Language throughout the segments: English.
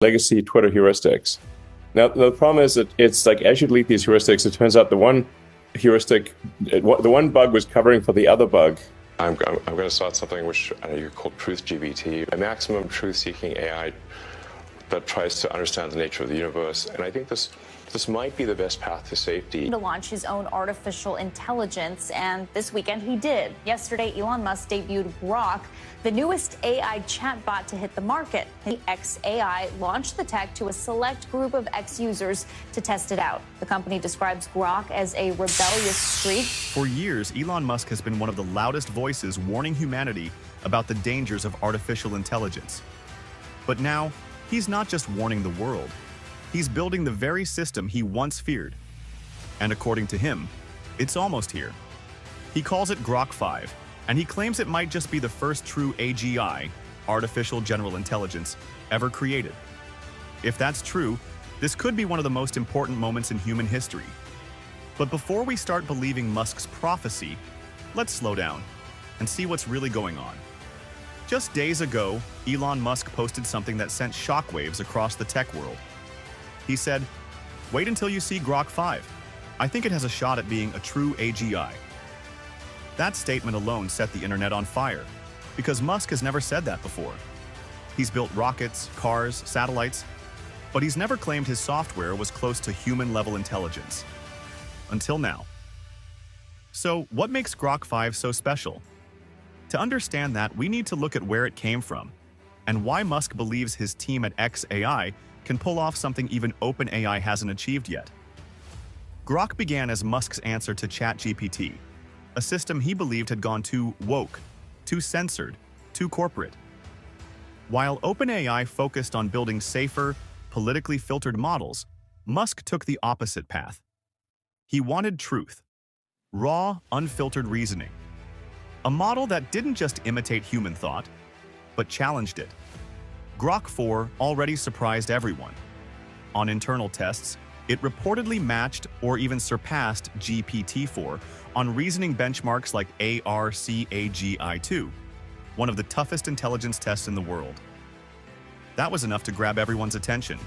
legacy Twitter heuristics. Now, the problem is that it's like as you delete these heuristics, it turns out the one heuristic, the one bug was covering for the other bug. I'm going to start something which you call truth GBT, a maximum truth-seeking AI that tries to understand the nature of the universe. And I think this might be the best path to safety. To launch his own artificial intelligence, and this weekend he did. Yesterday, Elon Musk debuted Grok, the newest AI chatbot to hit the market. The xAI launched the tech to a select group of X users to test it out. The company describes Grok as a rebellious streak. For years, Elon Musk has been one of the loudest voices warning humanity about the dangers of artificial intelligence. But now, he's not just warning the world. He's building the very system he once feared. And according to him, it's almost here. He calls it Grok 5, and he claims it might just be the first true AGI, artificial general intelligence, ever created. If that's true, this could be one of the most important moments in human history. But before we start believing Musk's prophecy, let's slow down and see what's really going on. Just days ago, Elon Musk posted something that sent shockwaves across the tech world. He said, "Wait until you see Grok 5. I think it has a shot at being a true AGI." That statement alone set the internet on fire, because Musk has never said that before. He's built rockets, cars, satellites, but he's never claimed his software was close to human-level intelligence. Until now. So, what makes Grok 5 so special? To understand that, we need to look at where it came from, and why Musk believes his team at xAI can pull off something even OpenAI hasn't achieved yet. Grok began as Musk's answer to ChatGPT, a system he believed had gone too woke, too censored, too corporate. While OpenAI focused on building safer, politically filtered models, Musk took the opposite path. He wanted truth, raw, unfiltered reasoning. A model that didn't just imitate human thought, but challenged it. Grok 4 already surprised everyone. On internal tests, it reportedly matched or even surpassed GPT-4 on reasoning benchmarks like ARCAGI-2, one of the toughest intelligence tests in the world. That was enough to grab everyone's attention.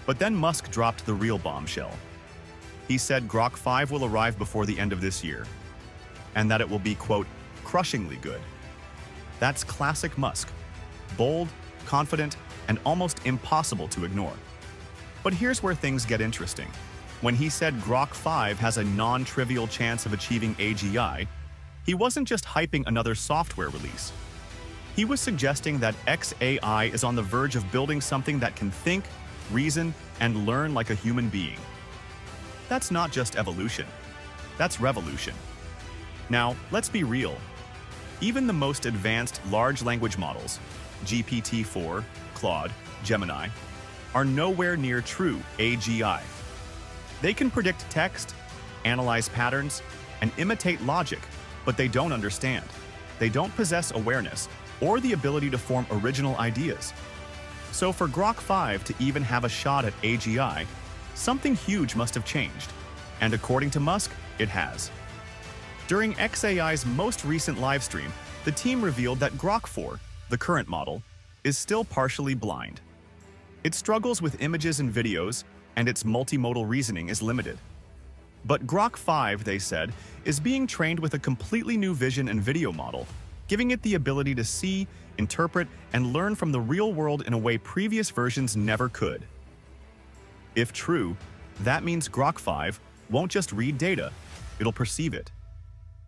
But then Musk dropped the real bombshell. He said Grok 5 will arrive before the end of this year, and that it will be, quote, crushingly good. That's classic Musk. Bold, confident, and almost impossible to ignore. But here's where things get interesting. When he said Grok 5 has a non-trivial chance of achieving AGI, he wasn't just hyping another software release. He was suggesting that xAI is on the verge of building something that can think, reason, and learn like a human being. That's not just evolution. That's revolution. Now, let's be real. Even the most advanced large language models, GPT-4, Claude, Gemini, are nowhere near true AGI. They can predict text, analyze patterns, and imitate logic, but they don't understand. They don't possess awareness or the ability to form original ideas. So for Grok 5 to even have a shot at AGI, something huge must have changed. And according to Musk, it has. During xAI's most recent livestream, the team revealed that Grok 4, the current model, is still partially blind. It struggles with images and videos, and its multimodal reasoning is limited. But Grok 5, they said, is being trained with a completely new vision and video model, giving it the ability to see, interpret, and learn from the real world in a way previous versions never could. If true, that means Grok 5 won't just read data, it'll perceive it.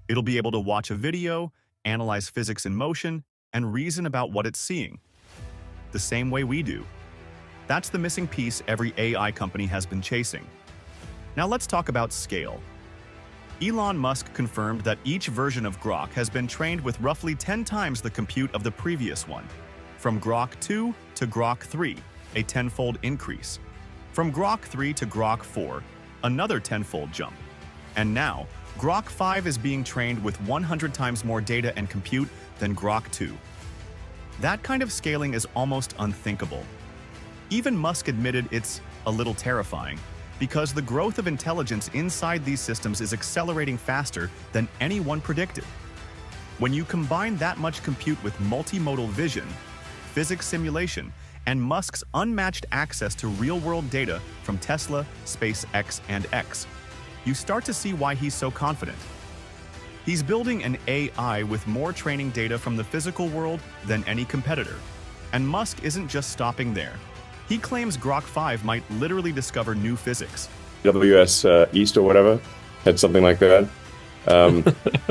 It'll be able to watch a video, analyze physics in motion, and reason about what it's seeing. The same way we do. That's the missing piece every AI company has been chasing. Now let's talk about scale. Elon Musk confirmed that each version of Grok has been trained with roughly 10 times the compute of the previous one. From Grok 2 to Grok 3, a 10-fold increase. From Grok 3 to Grok 4, another 10-fold jump. And now, Grok 5 is being trained with 100 times more data and compute than Grok 2. That kind of scaling is almost unthinkable. Even Musk admitted it's a little terrifying, because the growth of intelligence inside these systems is accelerating faster than anyone predicted. When you combine that much compute with multimodal vision, physics simulation, and Musk's unmatched access to real-world data from Tesla, SpaceX, and X, you start to see why he's so confident. He's building an AI with more training data from the physical world than any competitor. And Musk isn't just stopping there. He claims Grok 5 might literally discover new physics. WS East or whatever had something like that.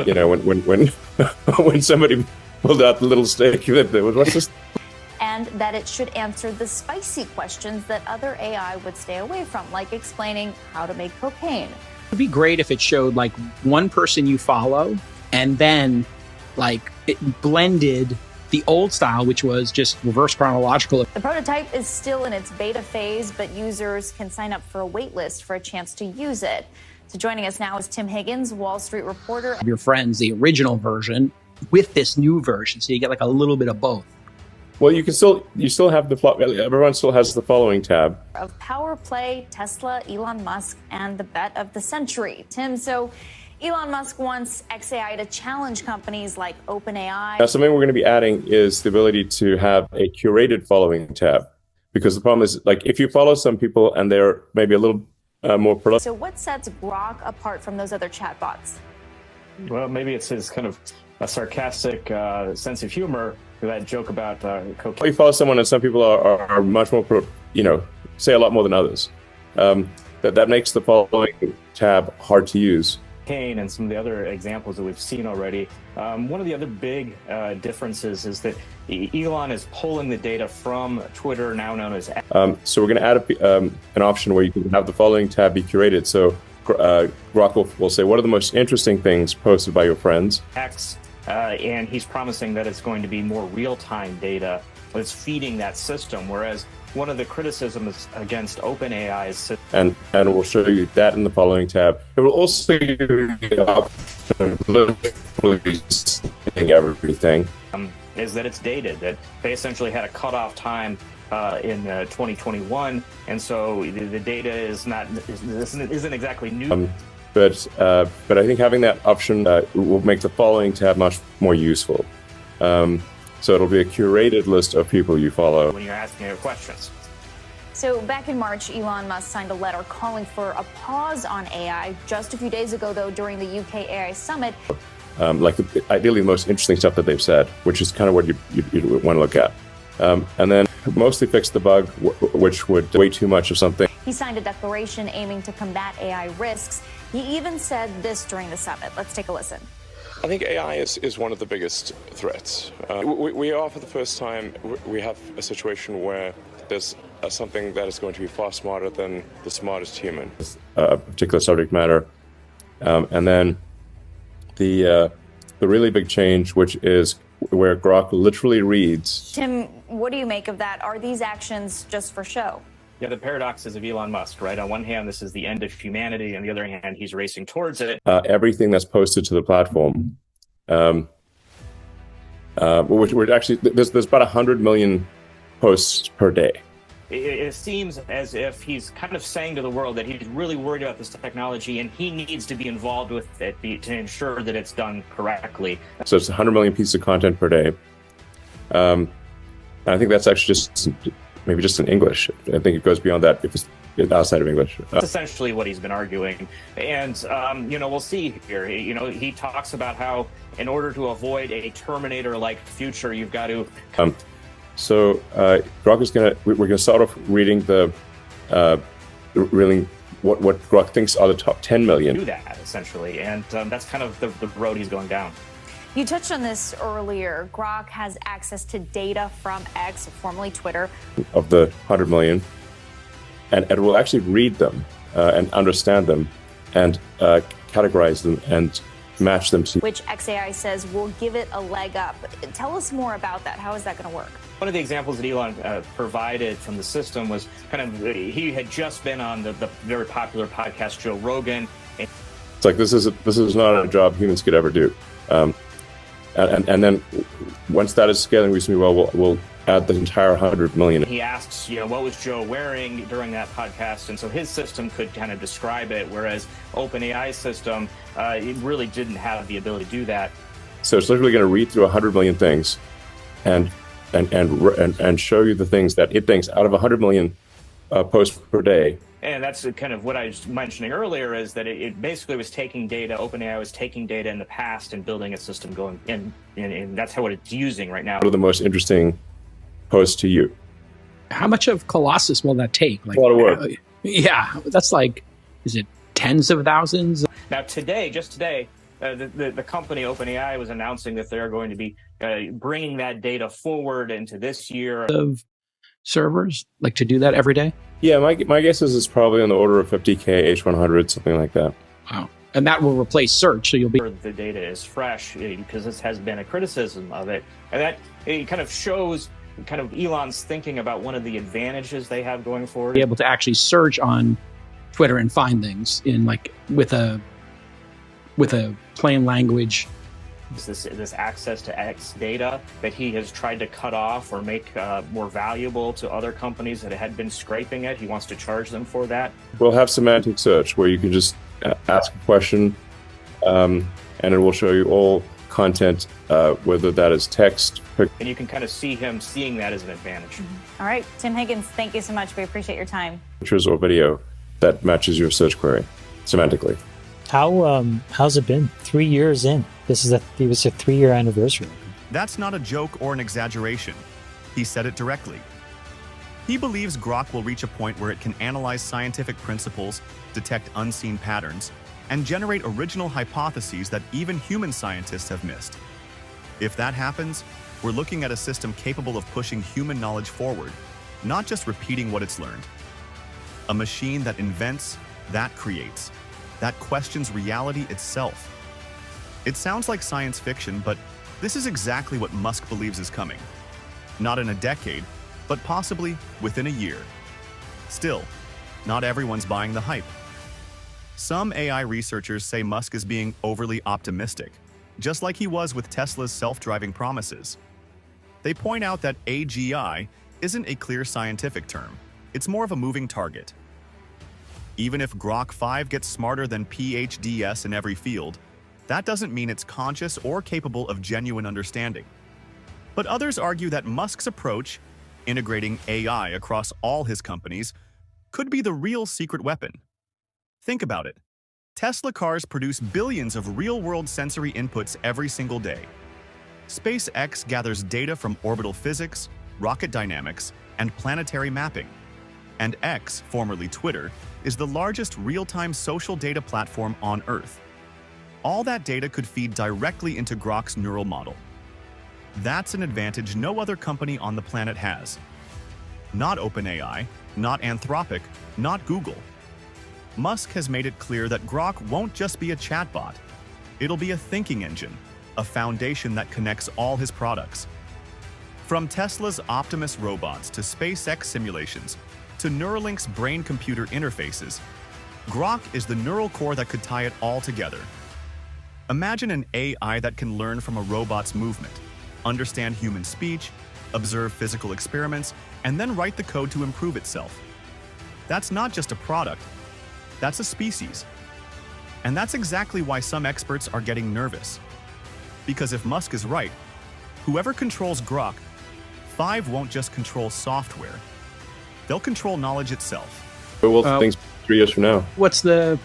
You know, when when somebody pulled out the little steak, that was, what's this? And that it should answer the spicy questions that other AI would stay away from, like explaining how to make cocaine. It'd be great if it showed like one person you follow and then like it blended the old style, which was just reverse chronological. The prototype is still in its beta phase, but users can sign up for a wait list for a chance to use it. So joining us now is Tim Higgins, Wall Street reporter. Your friends, the original version with this new version, so you get like a little bit of both. Well, you still have everyone still has the following tab. Of Power Play, Tesla, Elon Musk, and the bet of the century. Tim, so Elon Musk wants XAI to challenge companies like OpenAI. Now, something we're going to be adding is the ability to have a curated following tab. Because the problem is, like, if you follow some people and they're maybe a little more prolific. So what sets Grok apart from those other chatbots? Well, maybe it's his kind of a sarcastic sense of humor. That joke about cocaine. You follow someone and some people are much more, say a lot more than others. That makes the following tab hard to use. And some of the other examples that we've seen already. One of the other big differences is that Elon is pulling the data from Twitter, now known as X. So we're going to add an option where you can have the following tab be curated. So Grok will say, what are the most interesting things posted by your friends? X, and he's promising that it's going to be more real-time data that's feeding that system, whereas one of the criticisms against OpenAI is... And we'll show you that in the following tab. It will also give you the option of literally seeing everything. Is that it's dated, that they essentially had a cutoff time in 2021, and so the data isn't exactly new. But I think having that option will make the following tab much more useful. So it'll be a curated list of people you follow. When you're asking your questions. So back in March, Elon Musk signed a letter calling for a pause on AI. Just a few days ago, though, during the UK AI summit. Ideally, the most interesting stuff that they've said, which is kind of what you want to look at. And then mostly fix the bug, which would way too much of something. He signed a declaration aiming to combat AI risks. He even said this during the summit. Let's take a listen. I think AI is one of the biggest threats. We are, for the first time, we have a situation where there's something that is going to be far smarter than the smartest human. A particular subject matter. And then the really big change, which is where Grok literally reads. Tim, what do you make of that? Are these actions just for show? Yeah, the paradoxes of Elon Musk, right? On one hand, this is the end of humanity. On the other hand, he's racing towards it. Everything that's posted to the platform, which we're actually, there's about 100 million posts per day. It seems as if he's kind of saying to the world that he's really worried about this technology and he needs to be involved with it to ensure that it's done correctly. So it's 100 million pieces of content per day. And I think that's actually maybe just in English. I think it goes beyond that if it's outside of English. That's essentially what he's been arguing. And, we'll see here. He talks about how in order to avoid a Terminator-like future, you've got to... So Grok is we're going to start off reading really what Grok thinks are the top 10 million. Do that, essentially. And that's kind of the road he's going down. You touched on this earlier. Grok has access to data from X, formerly Twitter. Of the 100 million. And it will actually read them and understand them and categorize them and match them to... Which XAI says will give it a leg up. Tell us more about that. How is that going to work? One of the examples that Elon provided from the system was he had just been on the very popular podcast Joe Rogan. It's like, this is not a job humans could ever do. And then once that is scaling reasonably well, we'll add the entire 100 million. He asks, what was Joe wearing during that podcast? And so his system could kind of describe it, whereas OpenAI's system, it really didn't have the ability to do that. So it's literally going to read through 100 million things and and show you the things that it thinks out of 100 million posts per day. And that's kind of what I was mentioning earlier, is that it basically was taking data. OpenAI was taking data in the past and building a system going in, and that's what it's using right now. What are the most interesting posts to you? How much of Colossus will that take? Like, a lot of work. Yeah, that's like, is it tens of thousands? Now just today, the company OpenAI was announcing that they're going to be bringing that data forward into this year. Of servers, like, to do that every day? Yeah, my guess is it's probably on the order of 50K H100, something like that. Wow. And that will replace search, so you'll be... The data is fresh, because this has been a criticism of it. And that it kind of shows kind of Elon's thinking about one of the advantages they have going forward. Be able to actually search on Twitter and find things in, like, with a plain language. This access to X data that he has tried to cut off or make more valuable to other companies that had been scraping it. He wants to charge them for that. We'll have semantic search where you can just ask a question and it will show you all content, whether that is text. And you can kind of see him seeing that as an advantage. All right, Tim Higgins, thank you so much. We appreciate your time. Pictures or video that matches your search query semantically. How's it been? 3 years in. It was a 3-year anniversary. That's not a joke or an exaggeration. He said it directly. He believes Grok will reach a point where it can analyze scientific principles, detect unseen patterns, and generate original hypotheses that even human scientists have missed. If that happens, we're looking at a system capable of pushing human knowledge forward, not just repeating what it's learned. A machine that invents, that creates, that questions reality itself. It sounds like science fiction, but this is exactly what Musk believes is coming. Not in a decade, but possibly within a year. Still, not everyone's buying the hype. Some AI researchers say Musk is being overly optimistic, just like he was with Tesla's self-driving promises. They point out that AGI isn't a clear scientific term. It's more of a moving target. Even if Grok 5 gets smarter than PhDs in every field, that doesn't mean it's conscious or capable of genuine understanding. But others argue that Musk's approach, integrating AI across all his companies, could be the real secret weapon. Think about it. Tesla cars produce billions of real-world sensory inputs every single day. SpaceX gathers data from orbital physics, rocket dynamics, and planetary mapping. And X, formerly Twitter, is the largest real-time social data platform on Earth. All that data could feed directly into Grok's neural model. That's an advantage no other company on the planet has. Not OpenAI, not Anthropic, not Google. Musk has made it clear that Grok won't just be a chatbot. It'll be a thinking engine, a foundation that connects all his products. From Tesla's Optimus robots to SpaceX simulations, to Neuralink's brain-computer interfaces, Grok is the neural core that could tie it all together. Imagine an AI that can learn from a robot's movement, understand human speech, observe physical experiments, and then write the code to improve itself. That's not just a product, that's a species. And that's exactly why some experts are getting nervous. Because if Musk is right, whoever controls Grok 5 won't just control software, they'll control knowledge itself. But we'll think 3 years from now. What's the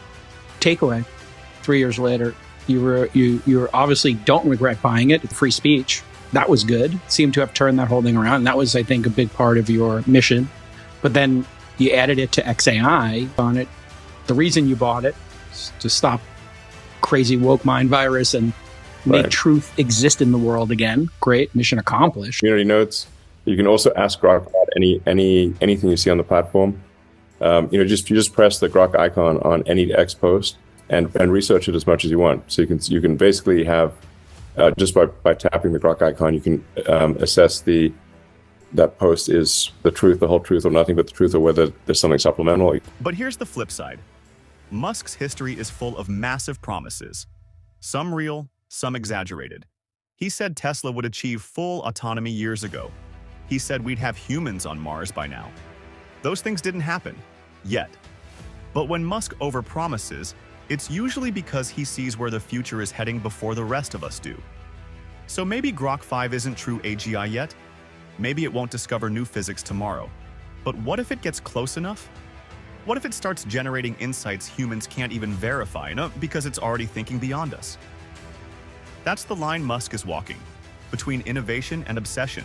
takeaway 3 years later? You obviously don't regret buying it. Free speech. That was good. Seemed to have turned that whole thing around. And that was, I think, a big part of your mission. But then you added it to XAI on it. The reason you bought it is to stop crazy woke mind virus and make truth exist in the world again. Great. Mission accomplished. Community notes. You can also ask Grok about anything you see on the platform. You just press the Grok icon on any X post and research it as much as you want. So you can basically have just by tapping the Grok icon, you can assess that post is the truth, the whole truth, or nothing but the truth, or whether there's something supplemental. But here's the flip side. Musk's history is full of massive promises. Some real, some exaggerated. He said Tesla would achieve full autonomy years ago. He said we'd have humans on Mars by now. Those things didn't happen, yet. But when Musk overpromises, it's usually because he sees where the future is heading before the rest of us do. So maybe Grok 5 isn't true AGI yet, Maybe it won't discover new physics tomorrow. But what if it gets close enough? What if it starts generating insights humans can't even verify, because it's already thinking beyond us? That's the line Musk is walking, between innovation and obsession,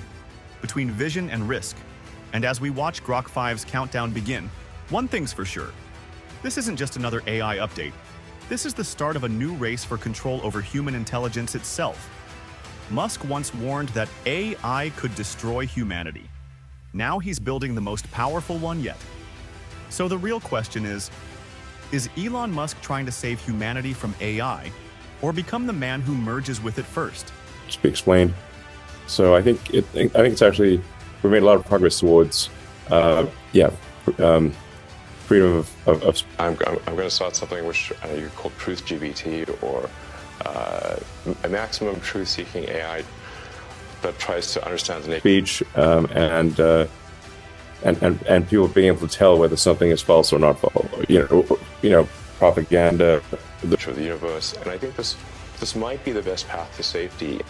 between vision and risk. And as we watch Grok 5's countdown begin, one thing's for sure. This isn't just another AI update. This is the start of a new race for control over human intelligence itself. Musk once warned that AI could destroy humanity. Now he's building the most powerful one yet. So the real question is Elon Musk trying to save humanity from AI, or become the man who merges with it first? To be explained. So I think it's actually, we've made a lot of progress towards, freedom of. I'm going to start something which you call truth GBT, or a maximum truth-seeking AI that tries to understand the nature speech, and people being able to tell whether something is false or not false. Propaganda, of the universe, and I think this might be the best path to safety.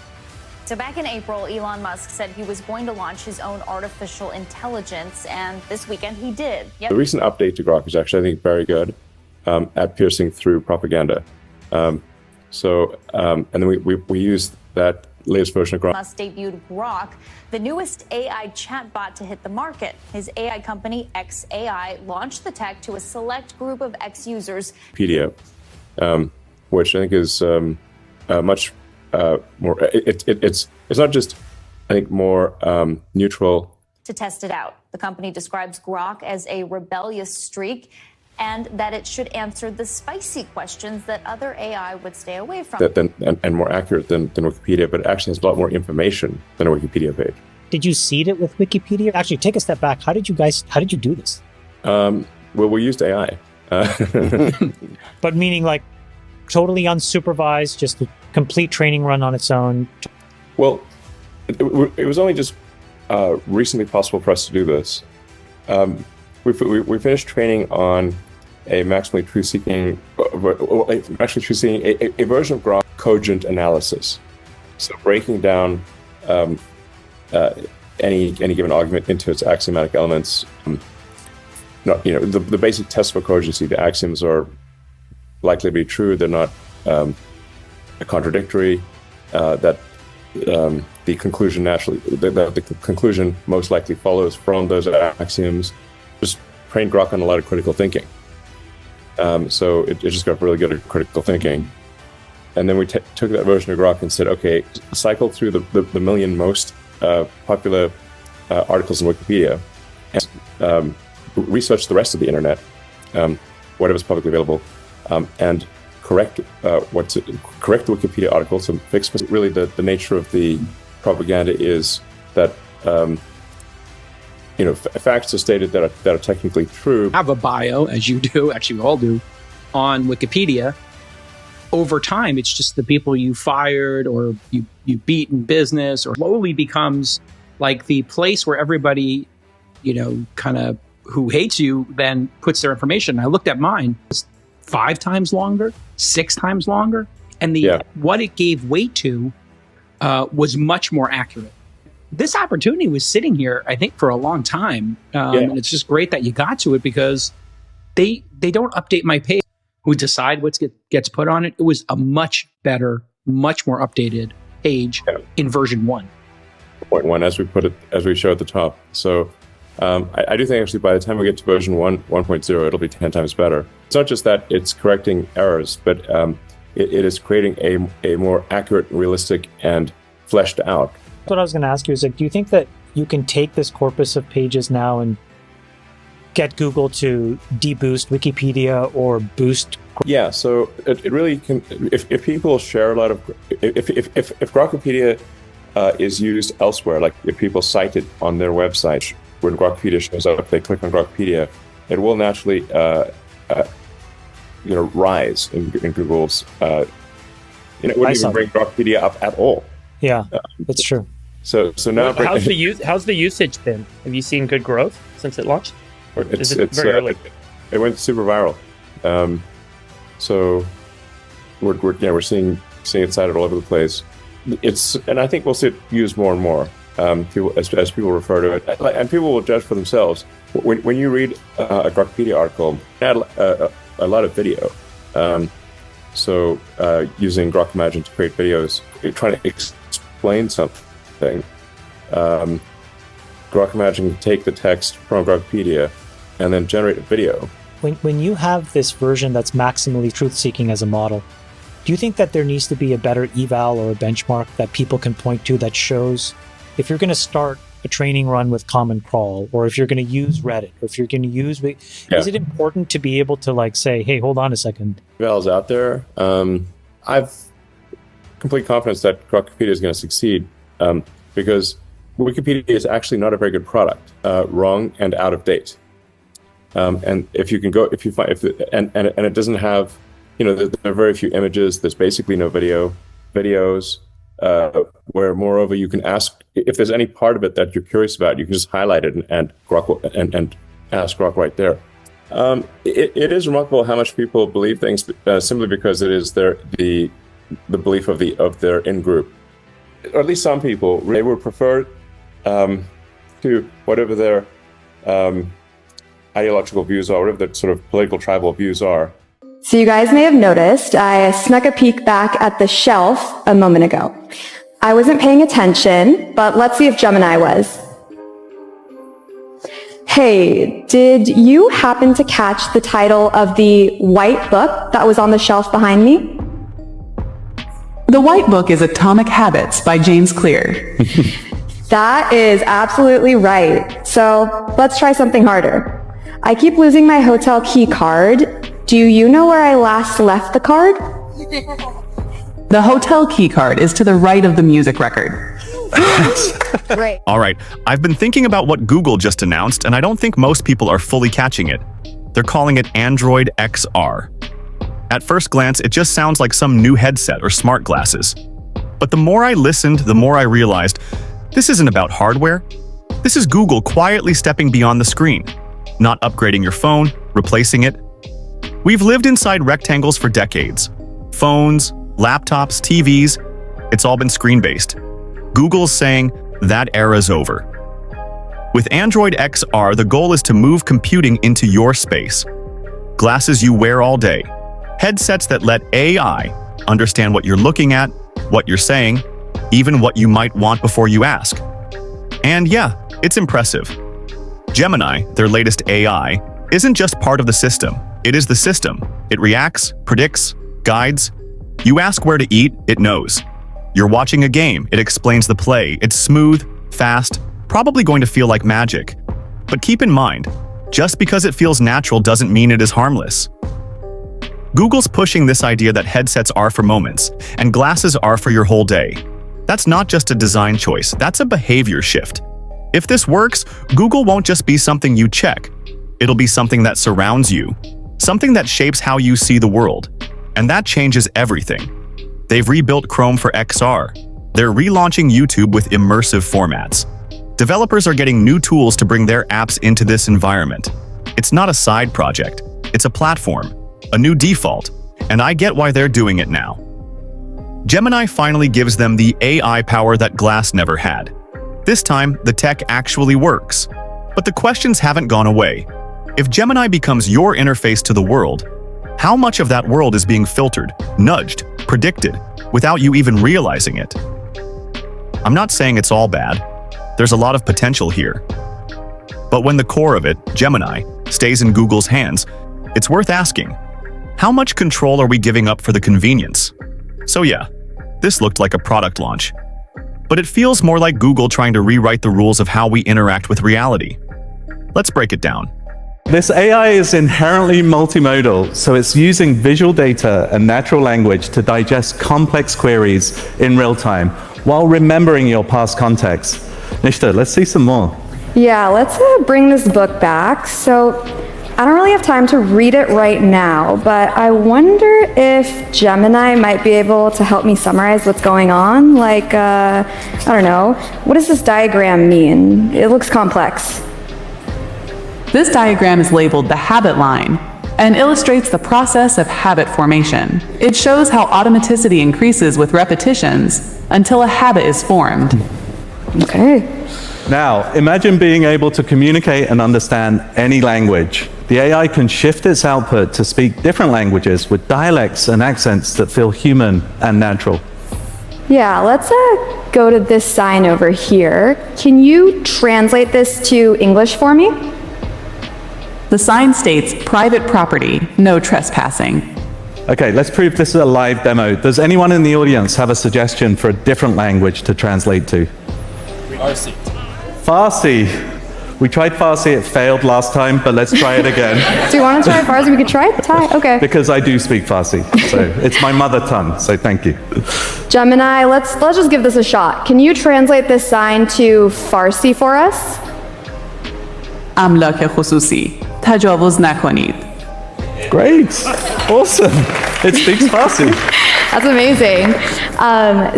So back in April, Elon Musk said he was going to launch his own artificial intelligence, and this weekend he did. Yep. The recent update to Grok is actually, I think, very good at piercing through propaganda. And then we used that latest version of Grok. Musk debuted Grok, the newest AI chatbot to hit the market. His AI company, xAI, launched the tech to a select group of X users. Wikipedia, which I think is much more. It's not just, I think, more neutral. To test it out, the company describes Grok as a rebellious streak, and that it should answer the spicy questions that other AI would stay away from. And more accurate than Wikipedia, but it actually has a lot more information than a Wikipedia page. Did you seed it with Wikipedia? Actually, take a step back. How did you do this? Well, we used AI. But meaning like totally unsupervised, just a complete training run on its own? Well, it was only just recently possible for us to do this. We finished training on a maximally truth-seeking, a version of Grok cogent analysis. So breaking down any given argument into its axiomatic elements. The basic test for cogency. The axioms are likely to be true. They're not contradictory. That the conclusion the conclusion most likely follows from those axioms. Just trained Grok on a lot of critical thinking. So it just got really good at critical thinking. And then we took that version of Grok and said, okay, cycle through the million most popular articles in Wikipedia, and research the rest of the internet, whatever's publicly available, and correct the Wikipedia article to fix. Really, the nature of the propaganda is that facts are stated that are technically true. Have a bio, as you do, actually we all do, on Wikipedia. Over time, it's just the people you fired or you beat in business, or slowly becomes like the place where everybody, kind of who hates you then puts their information. I looked at mine. It's 5 times longer, 6 times longer. And what it gave weight to was much more accurate. This opportunity was sitting here, I think, for a long time. And it's just great that you got to it, because they don't update my page. Who decide what gets put on it? It was a much better, much more updated page in version 1. 1.1, as we show at the top. So I do think actually by the time we get to version 1.0, it'll be 10 times better. It's not just that it's correcting errors, but it is creating a more accurate, realistic, and fleshed out. What I was going to ask you is, do you think that you can take this corpus of pages now and get Google to deboost Wikipedia or boost? Yeah, so it really can. If people share a lot of, if Grokopedia is used elsewhere, like if people cite it on their website, when Grokopedia shows up, they click on Grokopedia, it will naturally, rise in Google's. It wouldn't even bring Grokopedia up at all. Yeah, that's true. So now, how's the usage been? Have you seen good growth since it launched? Or is it very early? It went super viral. So we're seeing it cited all over the place. And I think we'll see it used more and more. people, as people refer to it, and people will judge for themselves. When you read a Grokpedia article, add a lot of video. So using Grok Imagine to create videos, trying to explain something. Grok Imagine can take the text from Grokpedia and then generate a video. When you have this version that's maximally truth-seeking as a model, do you think that there needs to be a better eval or a benchmark that people can point to that shows if you're going to start a training run with Common Crawl, or if you're going to use Reddit, or if you're going to use... Is it important to be able to like say, hey, hold on a second? Eval's out there. I've complete confidence that Grokpedia is going to succeed because Wikipedia is actually not a very good product, wrong and out of date. And if you can go, if you find, and it doesn't have, there are very few images. There's basically no videos. Where moreover you can ask if there's any part of it that you're curious about, you can just highlight it and Grok and ask Grok right there. It is remarkable how much people believe things simply because it is the belief of their in-group, or at least some people. They would prefer to whatever their ideological views are, whatever the sort of political tribal views are. So you guys may have noticed I snuck a peek back at the shelf a moment ago. I wasn't paying attention, but let's see if Gemini was. Hey, did you happen to catch the title of the white book that was on the shelf behind me? The white book is Atomic Habits by James Clear. That is absolutely right. So let's try something harder. I keep losing my hotel key card. Do you know where I last left the card? The hotel key card is to the right of the music record. Great. All right, I've been thinking about what Google just announced, and I don't think most people are fully catching it. They're calling it Android XR. At first glance, it just sounds like some new headset or smart glasses. But the more I listened, the more I realized this isn't about hardware. This is Google quietly stepping beyond the screen, not upgrading your phone, replacing it. We've lived inside rectangles for decades. Phones, laptops, TVs, it's all been screen-based. Google's saying that era's over. With Android XR, the goal is to move computing into your space. Glasses you wear all day. Headsets that let AI understand what you're looking at, what you're saying, even what you might want before you ask. And yeah, it's impressive. Gemini, their latest AI, isn't just part of the system. It is the system. It reacts, predicts, guides. You ask where to eat, it knows. You're watching a game, it explains the play. It's smooth, fast, probably going to feel like magic. But keep in mind, just because it feels natural doesn't mean it is harmless. Google's pushing this idea that headsets are for moments, and glasses are for your whole day. That's not just a design choice, that's a behavior shift. If this works, Google won't just be something you check. It'll be something that surrounds you. Something that shapes how you see the world. And that changes everything. They've rebuilt Chrome for XR. They're relaunching YouTube with immersive formats. Developers are getting new tools to bring their apps into this environment. It's not a side project. It's a platform, a new default, and I get why they're doing it now. Gemini finally gives them the AI power that Glass never had. This time, the tech actually works. But the questions haven't gone away. If Gemini becomes your interface to the world, how much of that world is being filtered, nudged, predicted, without you even realizing it? I'm not saying it's all bad. There's a lot of potential here. But when the core of it, Gemini, stays in Google's hands, it's worth asking, how much control are we giving up for the convenience? So yeah, this looked like a product launch. But it feels more like Google trying to rewrite the rules of how we interact with reality. Let's break it down. This AI is inherently multimodal, so it's using visual data and natural language to digest complex queries in real time, while remembering your past context. Nishta, let's see some more. Yeah, let's bring this book back. So I don't really have time to read it right now, but I wonder if Gemini might be able to help me summarize what's going on. Like, I don't know, what does this diagram mean? It looks complex. This diagram is labeled the habit line and illustrates the process of habit formation. It shows how automaticity increases with repetitions until a habit is formed. Okay. Now, imagine being able to communicate and understand any language. The AI can shift its output to speak different languages with dialects and accents that feel human and natural. Yeah, let's go to this sign over here. Can you translate this to English for me? The sign states private property, no trespassing. Okay, let's prove this is a live demo. Does anyone in the audience have a suggestion for a different language to translate to? Farsi. Farsi. We tried Farsi, it failed last time, but let's try it again. Do you want to try Farsi? We could try it? Okay. Because I do speak Farsi, so it's my mother tongue, so thank you. Gemini, let's just give this a shot. Can you translate this sign to Farsi for us? املاک خصوصی تجاوز نکنید. Great. Awesome. It speaks Farsi. That's amazing.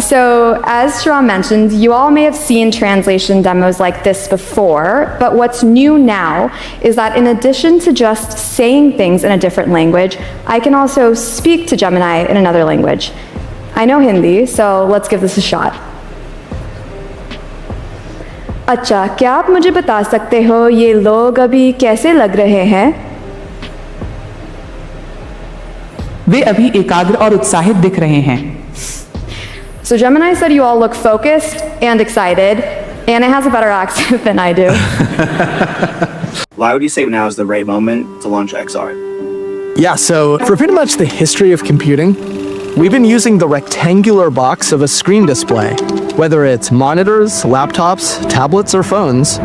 So as Sharon mentioned, you all may have seen translation demos like this before, but what's new now is that in addition to just saying things in a different language, I can also speak to Gemini in another language. I know Hindi, so let's give this a shot. अच्छा, क्या आप मुझे बता सकते हो ये लोग अभी कैसे लग रहे हैं? वे अभी एकाग्र और उत्साहित दिख रहे हैं. So Gemini said you all look focused and excited, and it has a better accent than I do. Why would you say now is the right moment to launch XR? Yeah, so for pretty much the history of computing, we've been using the rectangular box of a screen display. Whether it's monitors, laptops, tablets, or phones,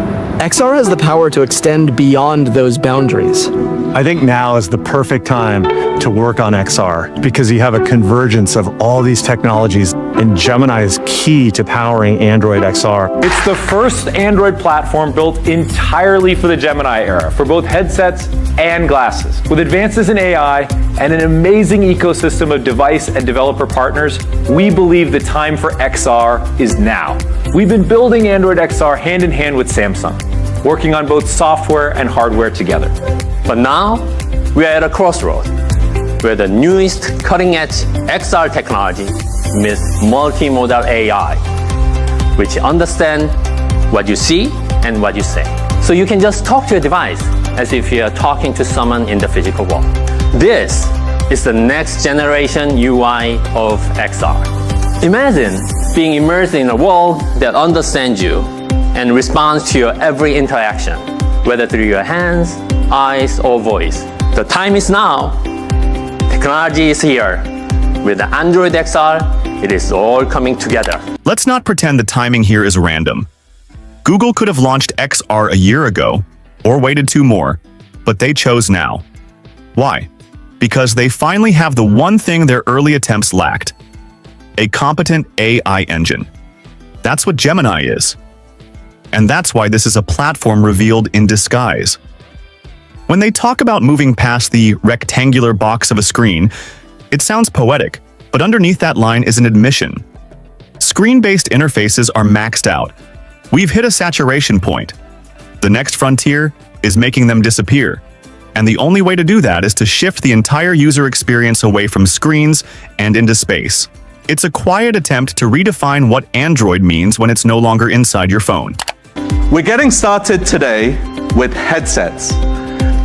XR has the power to extend beyond those boundaries. I think now is the perfect time to work on XR because you have a convergence of all these technologies, and Gemini is key to powering Android XR. It's the first Android platform built entirely for the Gemini era, for both headsets and glasses. With advances in AI and an amazing ecosystem of device and developer partners, we believe the time for XR is now. We've been building Android XR hand in hand with Samsung, working on both software and hardware together. But now, we are at a crossroad where the newest cutting-edge XR technology meets multimodal AI, which understand what you see and what you say. So you can just talk to your device as if you're talking to someone in the physical world. This is the next generation UI of XR. Imagine being immersed in a world that understands you and responds to your every interaction, whether through your hands, eyes, or voice. The time is now. Technology is here. With the Android XR, it is all coming together. Let's not pretend the timing here is random. Google could have launched XR a year ago, or waited 2 more, but they chose now. Why? Because they finally have the one thing their early attempts lacked: a competent AI engine. That's what Gemini is. And that's why this is a platform revealed in disguise. When they talk about moving past the rectangular box of a screen, it sounds poetic, but underneath that line is an admission. Screen-based interfaces are maxed out. We've hit a saturation point. The next frontier is making them disappear. And the only way to do that is to shift the entire user experience away from screens and into space. It's a quiet attempt to redefine what Android means when it's no longer inside your phone. We're getting started today with headsets.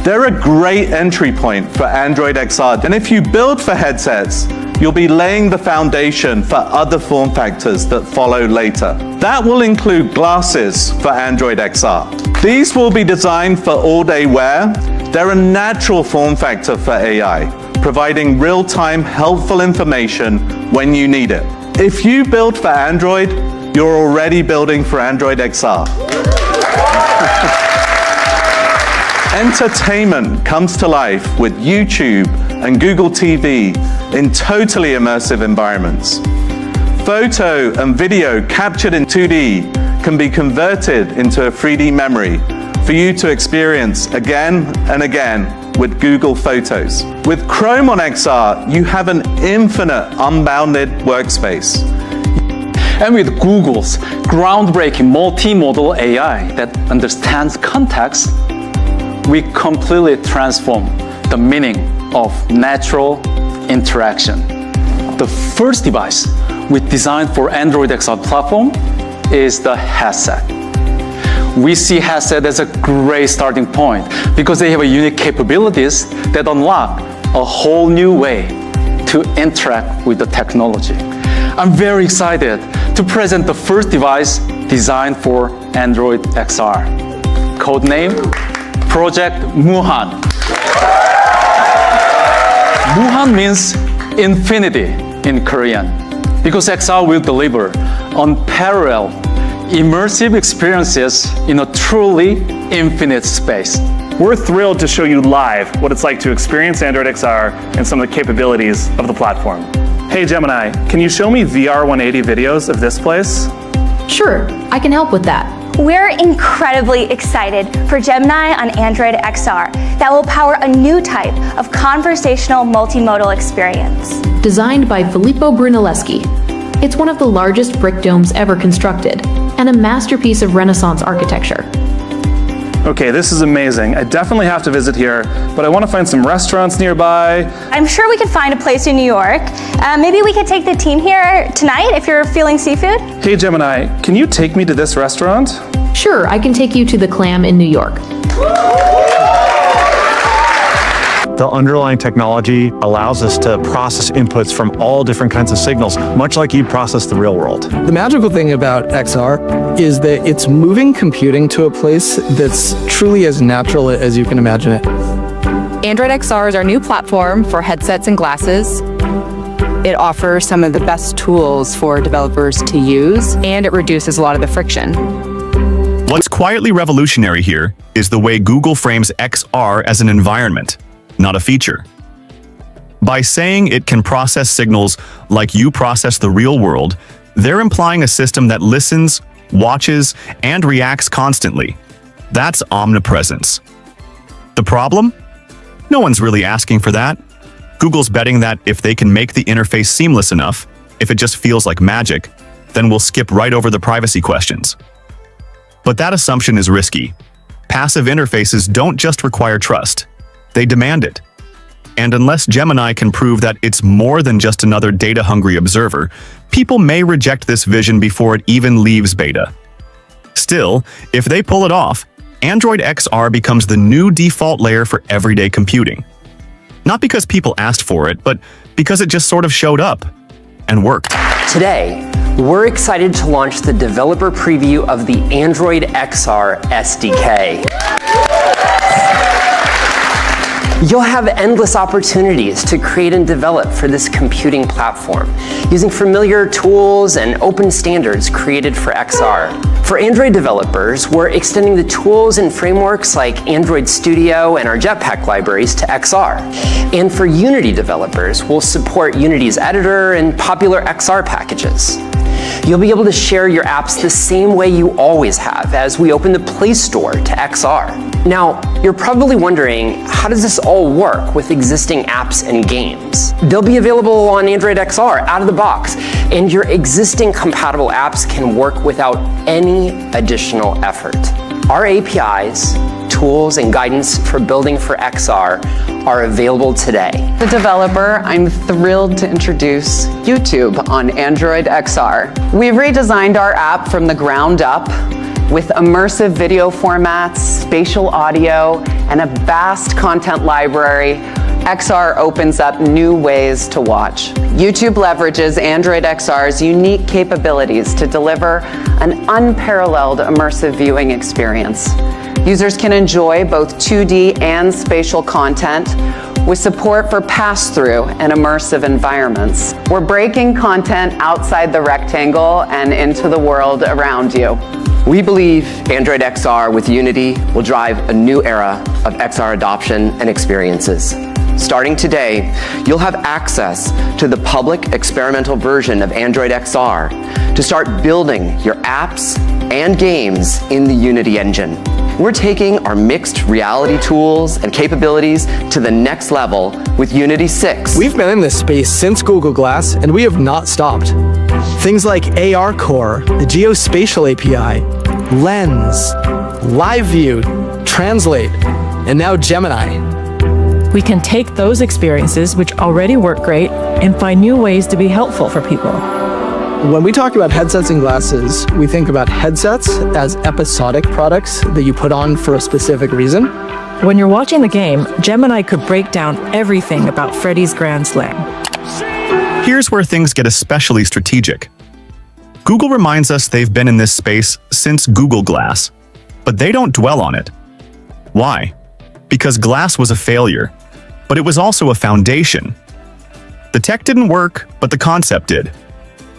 They're a great entry point for Android XR, and if you build for headsets, you'll be laying the foundation for other form factors that follow later. That will include glasses for Android XR. These will be designed for all-day wear. They're a natural form factor for AI, providing real-time helpful information when you need it. If you build for Android, you're already building for Android XR. Entertainment comes to life with YouTube and Google TV in totally immersive environments. Photo and video captured in 2D can be converted into a 3D memory for you to experience again and again with Google Photos. With Chrome on XR, you have an infinite, unbounded workspace. And with Google's groundbreaking multimodal AI that understands context, we completely transform the meaning of natural interaction. The first device we designed for Android XR platform is the headset. We see headset as a great starting point because they have unique capabilities that unlock a whole new way to interact with the technology. I'm very excited to present the first device designed for Android XR. Codename Project Muhan. Muhan means infinity in Korean because XR will deliver unparalleled immersive experiences in a truly infinite space. We're thrilled to show you live what it's like to experience Android XR and some of the capabilities of the platform. Hey Gemini, can you show me VR 180 videos of this place? Sure, I can help with that. We're incredibly excited for Gemini on Android XR that will power a new type of conversational multimodal experience. Designed by Filippo Brunelleschi, it's one of the largest brick domes ever constructed and a masterpiece of Renaissance architecture. Okay, this is amazing. I definitely have to visit here, but I want to find some restaurants nearby. I'm sure we could find a place in New York. Maybe we could take the team here tonight if you're feeling seafood. Hey Gemini, can you take me to this restaurant? Sure, I can take you to the Clam in New York. The underlying technology allows us to process inputs from all different kinds of signals, much like you process the real world. The magical thing about XR is that it's moving computing to a place that's truly as natural as you can imagine it. Android XR is our new platform for headsets and glasses. It offers some of the best tools for developers to use, and it reduces a lot of the friction. What's quietly revolutionary here is the way Google frames XR as an environment, not a feature. By saying it can process signals like you process the real world, they're implying a system that listens, watches, and reacts constantly. That's omnipresence. The problem? No one's really asking for that. Google's betting that if they can make the interface seamless enough, if it just feels like magic, then we'll skip right over the privacy questions. But that assumption is risky. Passive interfaces don't just require trust. They demand it. And unless Gemini can prove that it's more than just another data-hungry observer, people may reject this vision before it even leaves beta. Still, if they pull it off, Android XR becomes the new default layer for everyday computing. Not because people asked for it, but because it just sort of showed up and worked. Today, we're excited to launch the developer preview of the Android XR SDK. You'll have endless opportunities to create and develop for this computing platform, using familiar tools and open standards created for XR. For Android developers, we're extending the tools and frameworks like Android Studio and our Jetpack libraries to XR. And for Unity developers, we'll support Unity's editor and popular XR packages. You'll be able to share your apps the same way you always have as we open the Play Store to XR. Now, you're probably wondering, how does this all work with existing apps and games? They'll be available on Android XR out of the box, and your existing compatible apps can work without any additional effort. Our APIs, tools, and guidance for building for XR are available today. As a developer, I'm thrilled to introduce YouTube on Android XR. We've redesigned our app from the ground up with immersive video formats, spatial audio, and a vast content library. XR opens up new ways to watch. YouTube leverages Android XR's unique capabilities to deliver an unparalleled immersive viewing experience. Users can enjoy both 2D and spatial content with support for pass-through and immersive environments. We're breaking content outside the rectangle and into the world around you. We believe Android XR with Unity will drive a new era of XR adoption and experiences. Starting today, you'll have access to the public experimental version of Android XR to start building your apps and games in the Unity engine. We're taking our mixed reality tools and capabilities to the next level with Unity 6. We've been in this space since Google Glass, and we have not stopped. Things like AR Core, the Geospatial API, Lens, Live View, Translate, and now Gemini. We can take those experiences, which already work great, and find new ways to be helpful for people. When we talk about headsets and glasses, we think about headsets as episodic products that you put on for a specific reason. When you're watching the game, Gemini could break down everything about Freddy's Grand Slam. Here's where things get especially strategic. Google reminds us they've been in this space since Google Glass, but they don't dwell on it. Why? Because Glass was a failure, but it was also a foundation. The tech didn't work, but the concept did.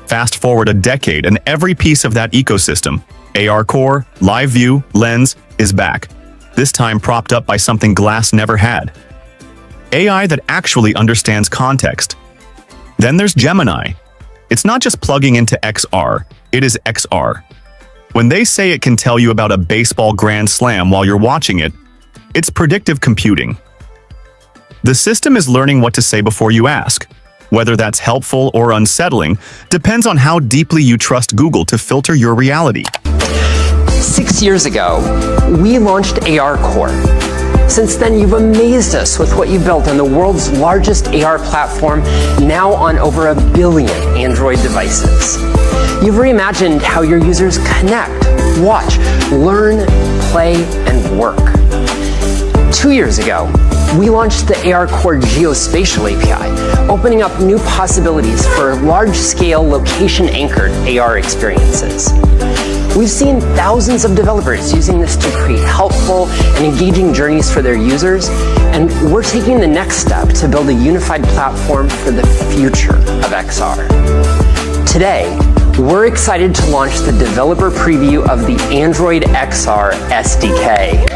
Fast forward a decade and every piece of that ecosystem, AR Core, Live View, Lens, is back. This time propped up by something Glass never had. AI that actually understands context. Then there's Gemini. It's not just plugging into XR, it is XR. When they say it can tell you about a baseball grand slam while you're watching it, it's predictive computing. The system is learning what to say before you ask. Whether that's helpful or unsettling depends on how deeply you trust Google to filter your reality. 6 years ago, we launched AR Core. Since then, you've amazed us with what you built on the world's largest AR platform, now on over 1 billion Android devices. You've reimagined how your users connect, watch, learn, play, and work. 2 years ago, we launched the AR Core Geospatial API, opening up new possibilities for large-scale, location-anchored AR experiences. We've seen thousands of developers using this to create helpful and engaging journeys for their users, and we're taking the next step to build a unified platform for the future of XR. Today, we're excited to launch the developer preview of the Android XR SDK.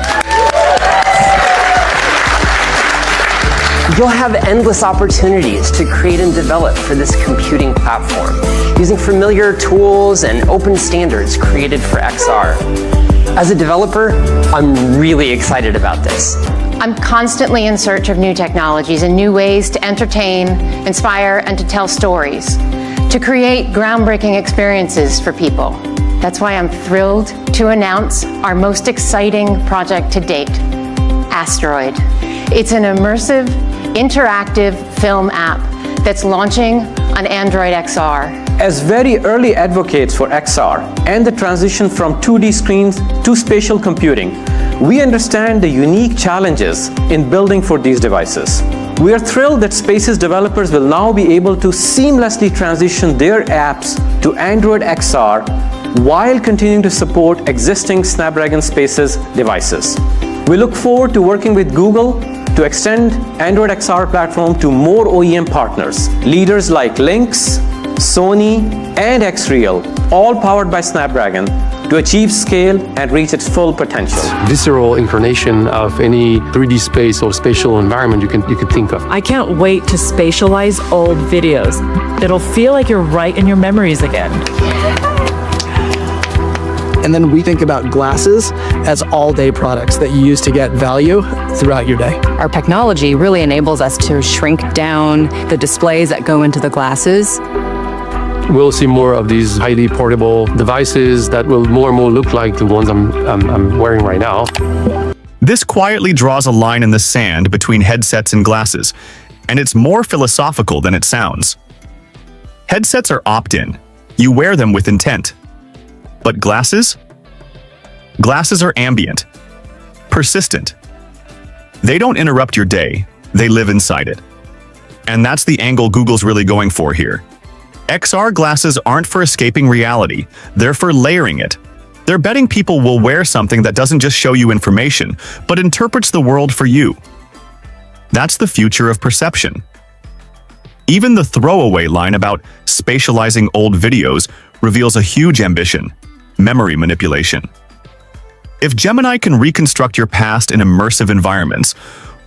You'll have endless opportunities to create and develop for this computing platform, using familiar tools and open standards created for XR. As a developer, I'm really excited about this. I'm constantly in search of new technologies and new ways to entertain, inspire, and to tell stories, to create groundbreaking experiences for people. That's why I'm thrilled to announce our most exciting project to date, Asteroid. It's an immersive, interactive film app that's launching on Android XR. As very early advocates for XR and the transition from 2D screens to spatial computing, we understand the unique challenges in building for these devices. We are thrilled that Spaces developers will now be able to seamlessly transition their apps to Android XR while continuing to support existing Snapdragon Spaces devices. We look forward to working with Google to extend Android XR platform to more OEM partners, leaders like Lynx, Sony, and XReal, all powered by Snapdragon, to achieve scale and reach its full potential. Visceral incarnation of any 3D space or spatial environment you could think of. I can't wait to spatialize old videos. It'll feel like you're right in your memories again. And then we think about glasses as all-day products that you use to get value throughout your day. Our technology really enables us to shrink down the displays that go into the glasses. We'll see more of these highly portable devices that will more and more look like the ones I'm wearing right now. This quietly draws a line in the sand between headsets and glasses, and it's more philosophical than it sounds. Headsets are opt-in. You wear them with intent. But glasses? Glasses are ambient, persistent. They don't interrupt your day, they live inside it. And that's the angle Google's really going for here. XR glasses aren't for escaping reality, they're for layering it. They're betting people will wear something that doesn't just show you information, but interprets the world for you. That's the future of perception. Even the throwaway line about spatializing old videos reveals a huge ambition: memory manipulation. If Gemini can reconstruct your past in immersive environments,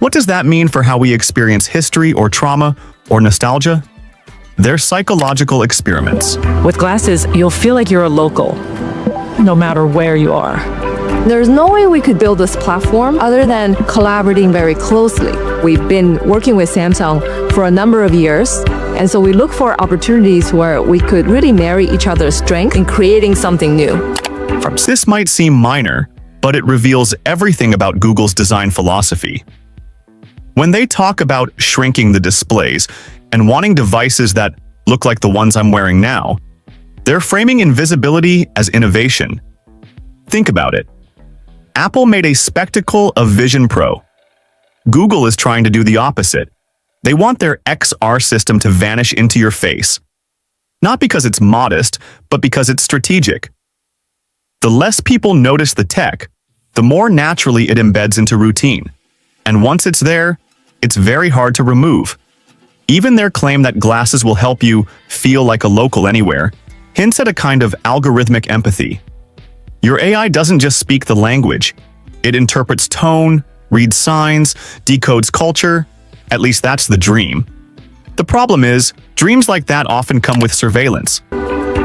what does that mean for how we experience history or trauma or nostalgia? They're psychological experiments. With glasses, you'll feel like you're a local, no matter where you are. There's no way we could build this platform other than collaborating very closely. We've been working with Samsung for a number of years, and so we look for opportunities where we could really marry each other's strength in creating something new. This might seem minor, but it reveals everything about Google's design philosophy. When they talk about shrinking the displays and wanting devices that look like the ones I'm wearing now, They're framing invisibility as innovation. Think about it. Apple made a spectacle of Vision Pro. Google is trying to do the opposite. They want their XR system to vanish into your face. Not because it's modest, but because it's strategic. The less people notice the tech, the more naturally it embeds into routine. And once it's there, it's very hard to remove. Even their claim that glasses will help you feel like a local anywhere hints at a kind of algorithmic empathy. Your AI doesn't just speak the language. It interprets tone, reads signs, decodes culture. At least that's the dream. The problem is, dreams like that often come with surveillance.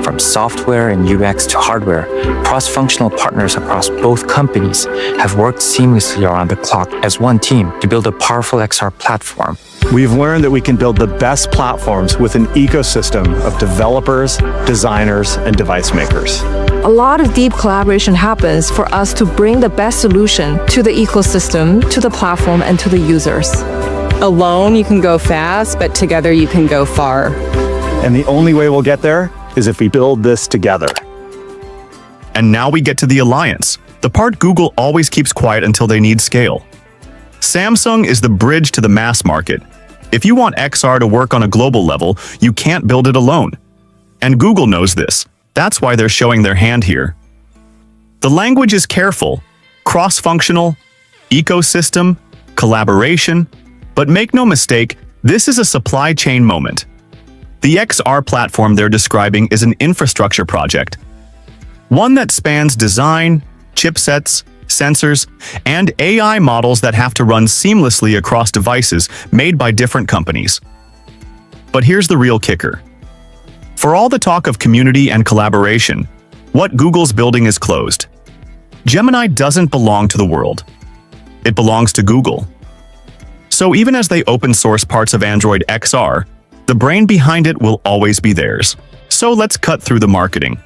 From software and UX to hardware, cross-functional partners across both companies have worked seamlessly around the clock as one team to build a powerful XR platform. We've learned that we can build the best platforms with an ecosystem of developers, designers, and device makers. A lot of deep collaboration happens for us to bring the best solution to the ecosystem, to the platform, and to the users. Alone, you can go fast, but together you can go far. And the only way we'll get there is if we build this together. And now we get to the alliance, the part Google always keeps quiet until they need scale. Samsung is the bridge to the mass market. If you want XR to work on a global level, you can't build it alone. And Google knows this. That's why they're showing their hand here. The language is careful, cross-functional, ecosystem, collaboration, but make no mistake, this is a supply chain moment. The XR platform they're describing is an infrastructure project, one that spans design, chipsets, sensors, and AI models that have to run seamlessly across devices made by different companies. But here's the real kicker. For all the talk of community and collaboration, what Google's building is closed. Gemini doesn't belong to the world. It belongs to Google. So even as they open source parts of Android XR, the brain behind it will always be theirs. So let's cut through the marketing.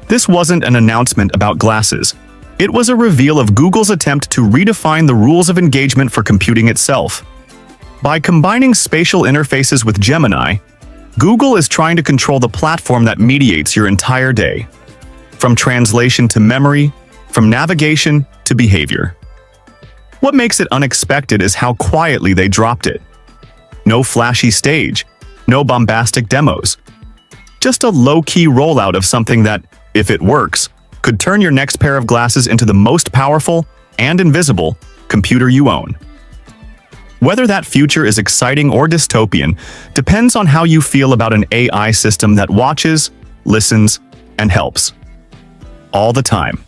This wasn't an announcement about glasses. It was a reveal of Google's attempt to redefine the rules of engagement for computing itself. By combining spatial interfaces with Gemini, Google is trying to control the platform that mediates your entire day. From translation to memory, from navigation to behavior. What makes it unexpected is how quietly they dropped it. No flashy stage, no bombastic demos. Just a low-key rollout of something that, if it works, could turn your next pair of glasses into the most powerful and invisible computer you own. Whether that future is exciting or dystopian depends on how you feel about an AI system that watches, listens, and helps. All the time.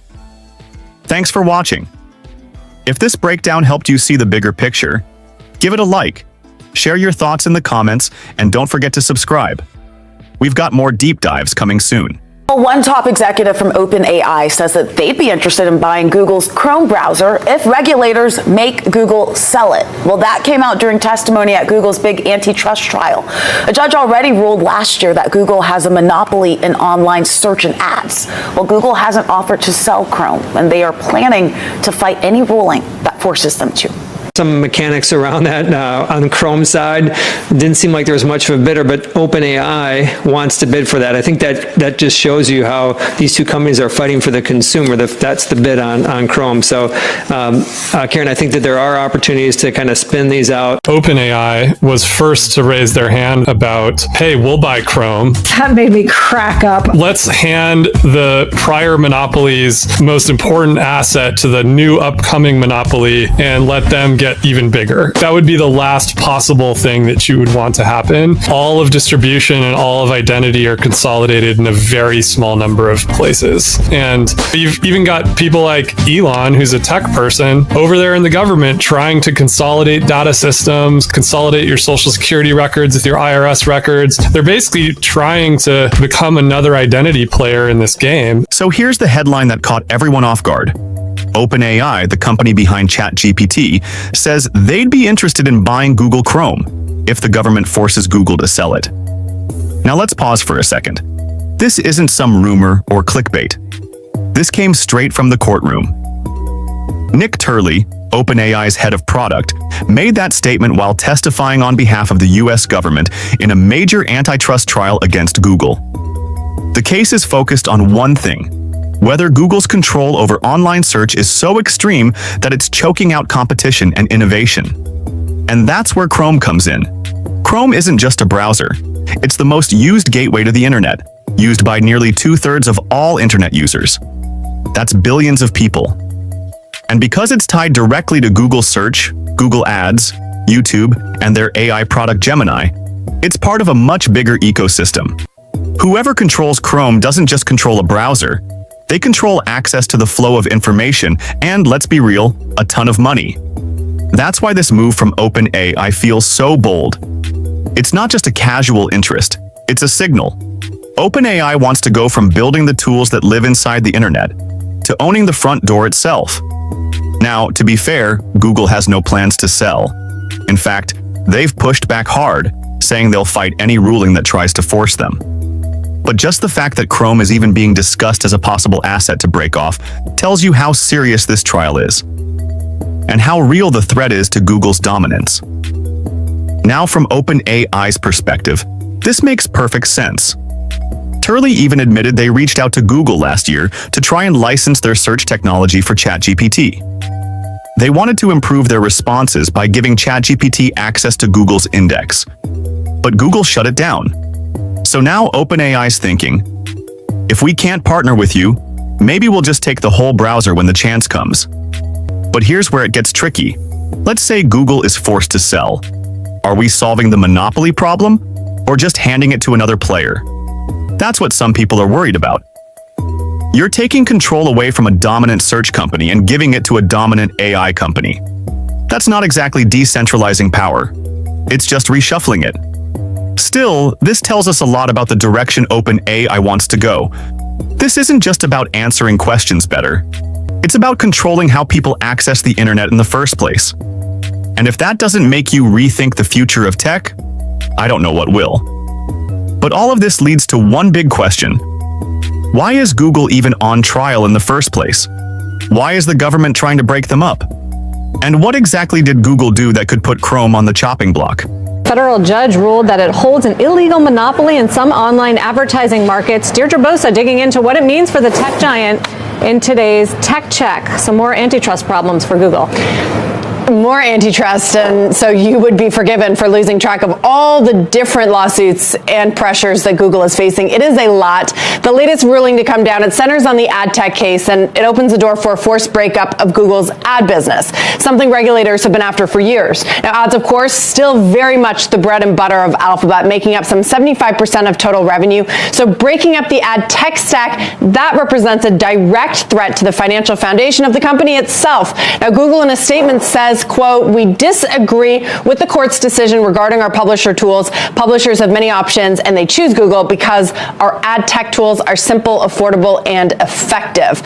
Thanks for watching. If this breakdown helped you see the bigger picture, give it a like, share your thoughts in the comments, and don't forget to subscribe. We've got more deep dives coming soon. One top executive from OpenAI says that they'd be interested in buying Google's Chrome browser if regulators make Google sell it. Well, that came out during testimony at Google's big antitrust trial. A judge already ruled last year that Google has a monopoly in online search and ads. Well, Google hasn't offered to sell Chrome, and they are planning to fight any ruling that forces them to. Some mechanics around that on the Chrome side. Didn't seem like there was much of a bidder, but OpenAI wants to bid for that. I think that just shows you how these two companies are fighting for the consumer. That's the bid on Chrome. So, Karen, I think that there are opportunities to kind of spin these out. OpenAI was first to raise their hand about, hey, we'll buy Chrome. That made me crack up. Let's hand the prior monopoly's most important asset to the new upcoming monopoly and let them get even bigger. That would be the last possible thing that you would want to happen. All of distribution and all of identity are consolidated in a very small number of places. And you've even got people like Elon, who's a tech person, over there in the government trying to consolidate data systems, consolidate your social security records with your IRS records. They're basically trying to become another identity player in this game. So here's the headline that caught everyone off guard. OpenAI, the company behind ChatGPT, says they'd be interested in buying Google Chrome if the government forces Google to sell it. Now let's pause for a second. This isn't some rumor or clickbait. This came straight from the courtroom. Nick Turley, OpenAI's head of product, made that statement while testifying on behalf of the US government in a major antitrust trial against Google. The case is focused on one thing: whether Google's control over online search is so extreme that it's choking out competition and innovation. And that's where Chrome comes in. Chrome isn't just a browser. It's the most used gateway to the internet, used by nearly 2/3 of all internet users. That's billions of people. And because it's tied directly to Google Search, Google Ads, YouTube, and their AI product Gemini, it's part of a much bigger ecosystem. Whoever controls Chrome doesn't just control a browser. They control access to the flow of information and, let's be real, a ton of money. That's why this move from OpenAI feels so bold. It's not just a casual interest, it's a signal. OpenAI wants to go from building the tools that live inside the internet to owning the front door itself. Now, to be fair, Google has no plans to sell. In fact, they've pushed back hard, saying they'll fight any ruling that tries to force them. But just the fact that Chrome is even being discussed as a possible asset to break off tells you how serious this trial is, and how real the threat is to Google's dominance. Now, from OpenAI's perspective, this makes perfect sense. Turley even admitted they reached out to Google last year to try and license their search technology for ChatGPT. They wanted to improve their responses by giving ChatGPT access to Google's index. But Google shut it down. So now OpenAI's thinking, if we can't partner with you, maybe we'll just take the whole browser when the chance comes. But here's where it gets tricky. Let's say Google is forced to sell. Are we solving the monopoly problem, or just handing it to another player? That's what some people are worried about. You're taking control away from a dominant search company and giving it to a dominant AI company. That's not exactly decentralizing power. It's just reshuffling it. Still, this tells us a lot about the direction OpenAI wants to go. This isn't just about answering questions better. It's about controlling how people access the internet in the first place. And if that doesn't make you rethink the future of tech, I don't know what will. But all of this leads to one big question. Why is Google even on trial in the first place? Why is the government trying to break them up? And what exactly did Google do that could put Chrome on the chopping block? Federal judge ruled that it holds an illegal monopoly in some online advertising markets. Deirdre Bosa digging into what it means for the tech giant in today's Tech Check. Some more antitrust problems for Google. More antitrust, and so you would be forgiven for losing track of all the different lawsuits and pressures that Google is facing. It is a lot. The latest ruling to come down, it centers on the ad tech case, and it opens the door for a forced breakup of Google's ad business, something regulators have been after for years. Now, ads, of course, still very much the bread and butter of Alphabet, making up some 75% of total revenue. So breaking up the ad tech stack, that represents a direct threat to the financial foundation of the company itself. Now, Google in a statement says, quote, "We disagree with the court's decision regarding our publisher tools. Publishers have many options and they choose Google because our ad tech tools are simple, affordable, and effective."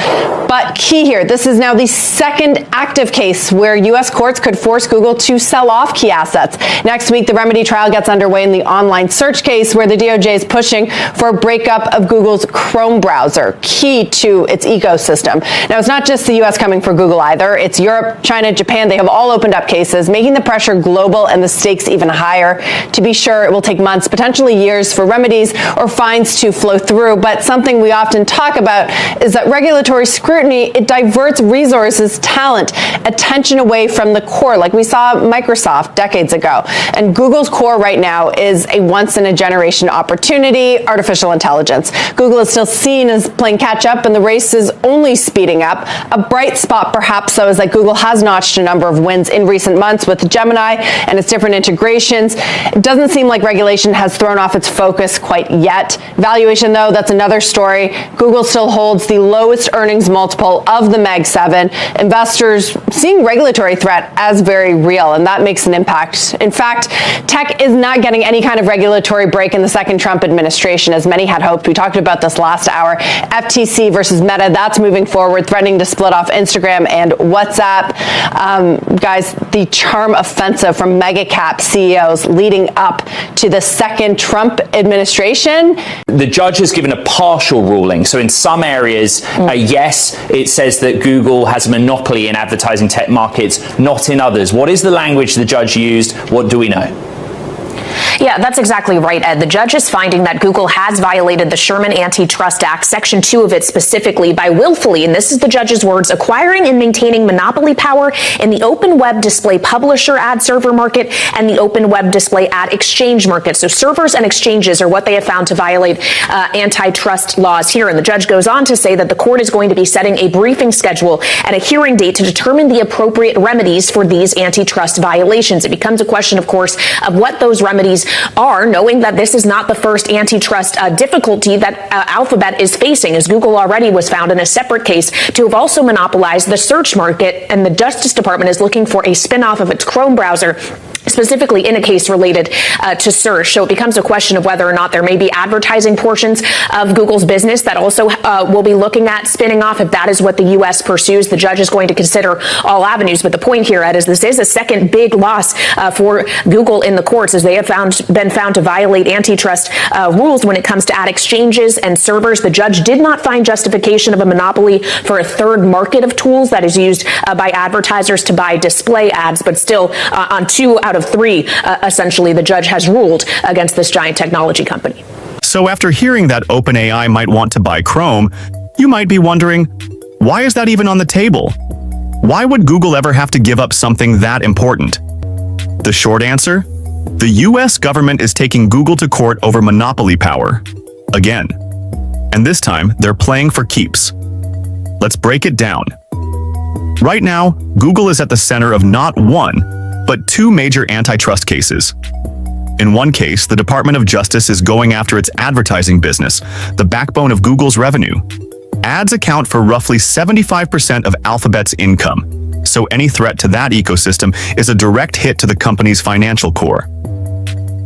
But key here, this is now the second active case where U.S. courts could force Google to sell off key assets. Next week, the remedy trial gets underway in the online search case where the DOJ is pushing for a breakup of Google's Chrome browser, key to its ecosystem. Now, it's not just the U.S. coming for Google either. It's Europe, China, Japan. They have all opened up cases, making the pressure global and the stakes even higher. To be sure, it will take months, potentially years, for remedies or fines to flow through. But something we often talk about is that regulatory scrutiny, it diverts resources, talent, attention away from the core, like we saw Microsoft decades ago. And Google's core right now is a once-in-a-generation opportunity, artificial intelligence. Google is still seen as playing catch-up, and the race is only speeding up. A bright spot, perhaps, though, is that Google has notched a number of wins in recent months with Gemini and its different integrations. It doesn't seem like regulation has thrown off its focus quite yet. Valuation, though, that's another story. Google still holds the lowest earnings multiple of the Mag 7. Investors seeing regulatory threat as very real, and that makes an impact. In fact, tech is not getting any kind of regulatory break in the second Trump administration, as many had hoped. We talked about this last hour. FTC versus Meta, that's moving forward, threatening to split off Instagram and WhatsApp. Guys, the charm offensive from mega cap CEOs leading up to the second Trump administration. The judge has given a partial ruling. So in some areas, yes, it says that Google has a monopoly in advertising tech markets, not in others. What is the language the judge used? What do we know? Yeah, that's exactly right, Ed. The judge is finding that Google has violated the Sherman Antitrust Act, Section 2 of it specifically, by willfully, and this is the judge's words, acquiring and maintaining monopoly power in the open web display publisher ad server market and the open web display ad exchange market. So servers and exchanges are what they have found to violate antitrust laws here. And the judge goes on to say that the court is going to be setting a briefing schedule and a hearing date to determine the appropriate remedies for these antitrust violations. It becomes a question, of course, of what those remedies are, knowing that this is not the first antitrust difficulty that Alphabet is facing, as Google already was found in a separate case to have also monopolized the search market, and the Justice Department is looking for a spin-off of its Chrome browser, specifically in a case related to search. So it becomes a question of whether or not there may be advertising portions of Google's business that also will be looking at spinning off. If that is what the U.S. pursues, the judge is going to consider all avenues. But the point here, Ed, is this is a second big loss for Google in the courts, as they have been found to violate antitrust rules when it comes to ad exchanges and servers. The judge did not find justification of a monopoly for a third market of tools that is used by advertisers to buy display ads, but still on 2 out of 3, essentially, the judge has ruled against this giant technology company. So after hearing that OpenAI might want to buy Chrome, you might be wondering, why is that even on the table? Why would Google ever have to give up something that important? The short answer? The US government is taking Google to court over monopoly power. Again. And this time, they're playing for keeps. Let's break it down. Right now, Google is at the center of not one, but 2 major antitrust cases. In one case, the Department of Justice is going after its advertising business, the backbone of Google's revenue. Ads account for roughly 75% of Alphabet's income, so any threat to that ecosystem is a direct hit to the company's financial core.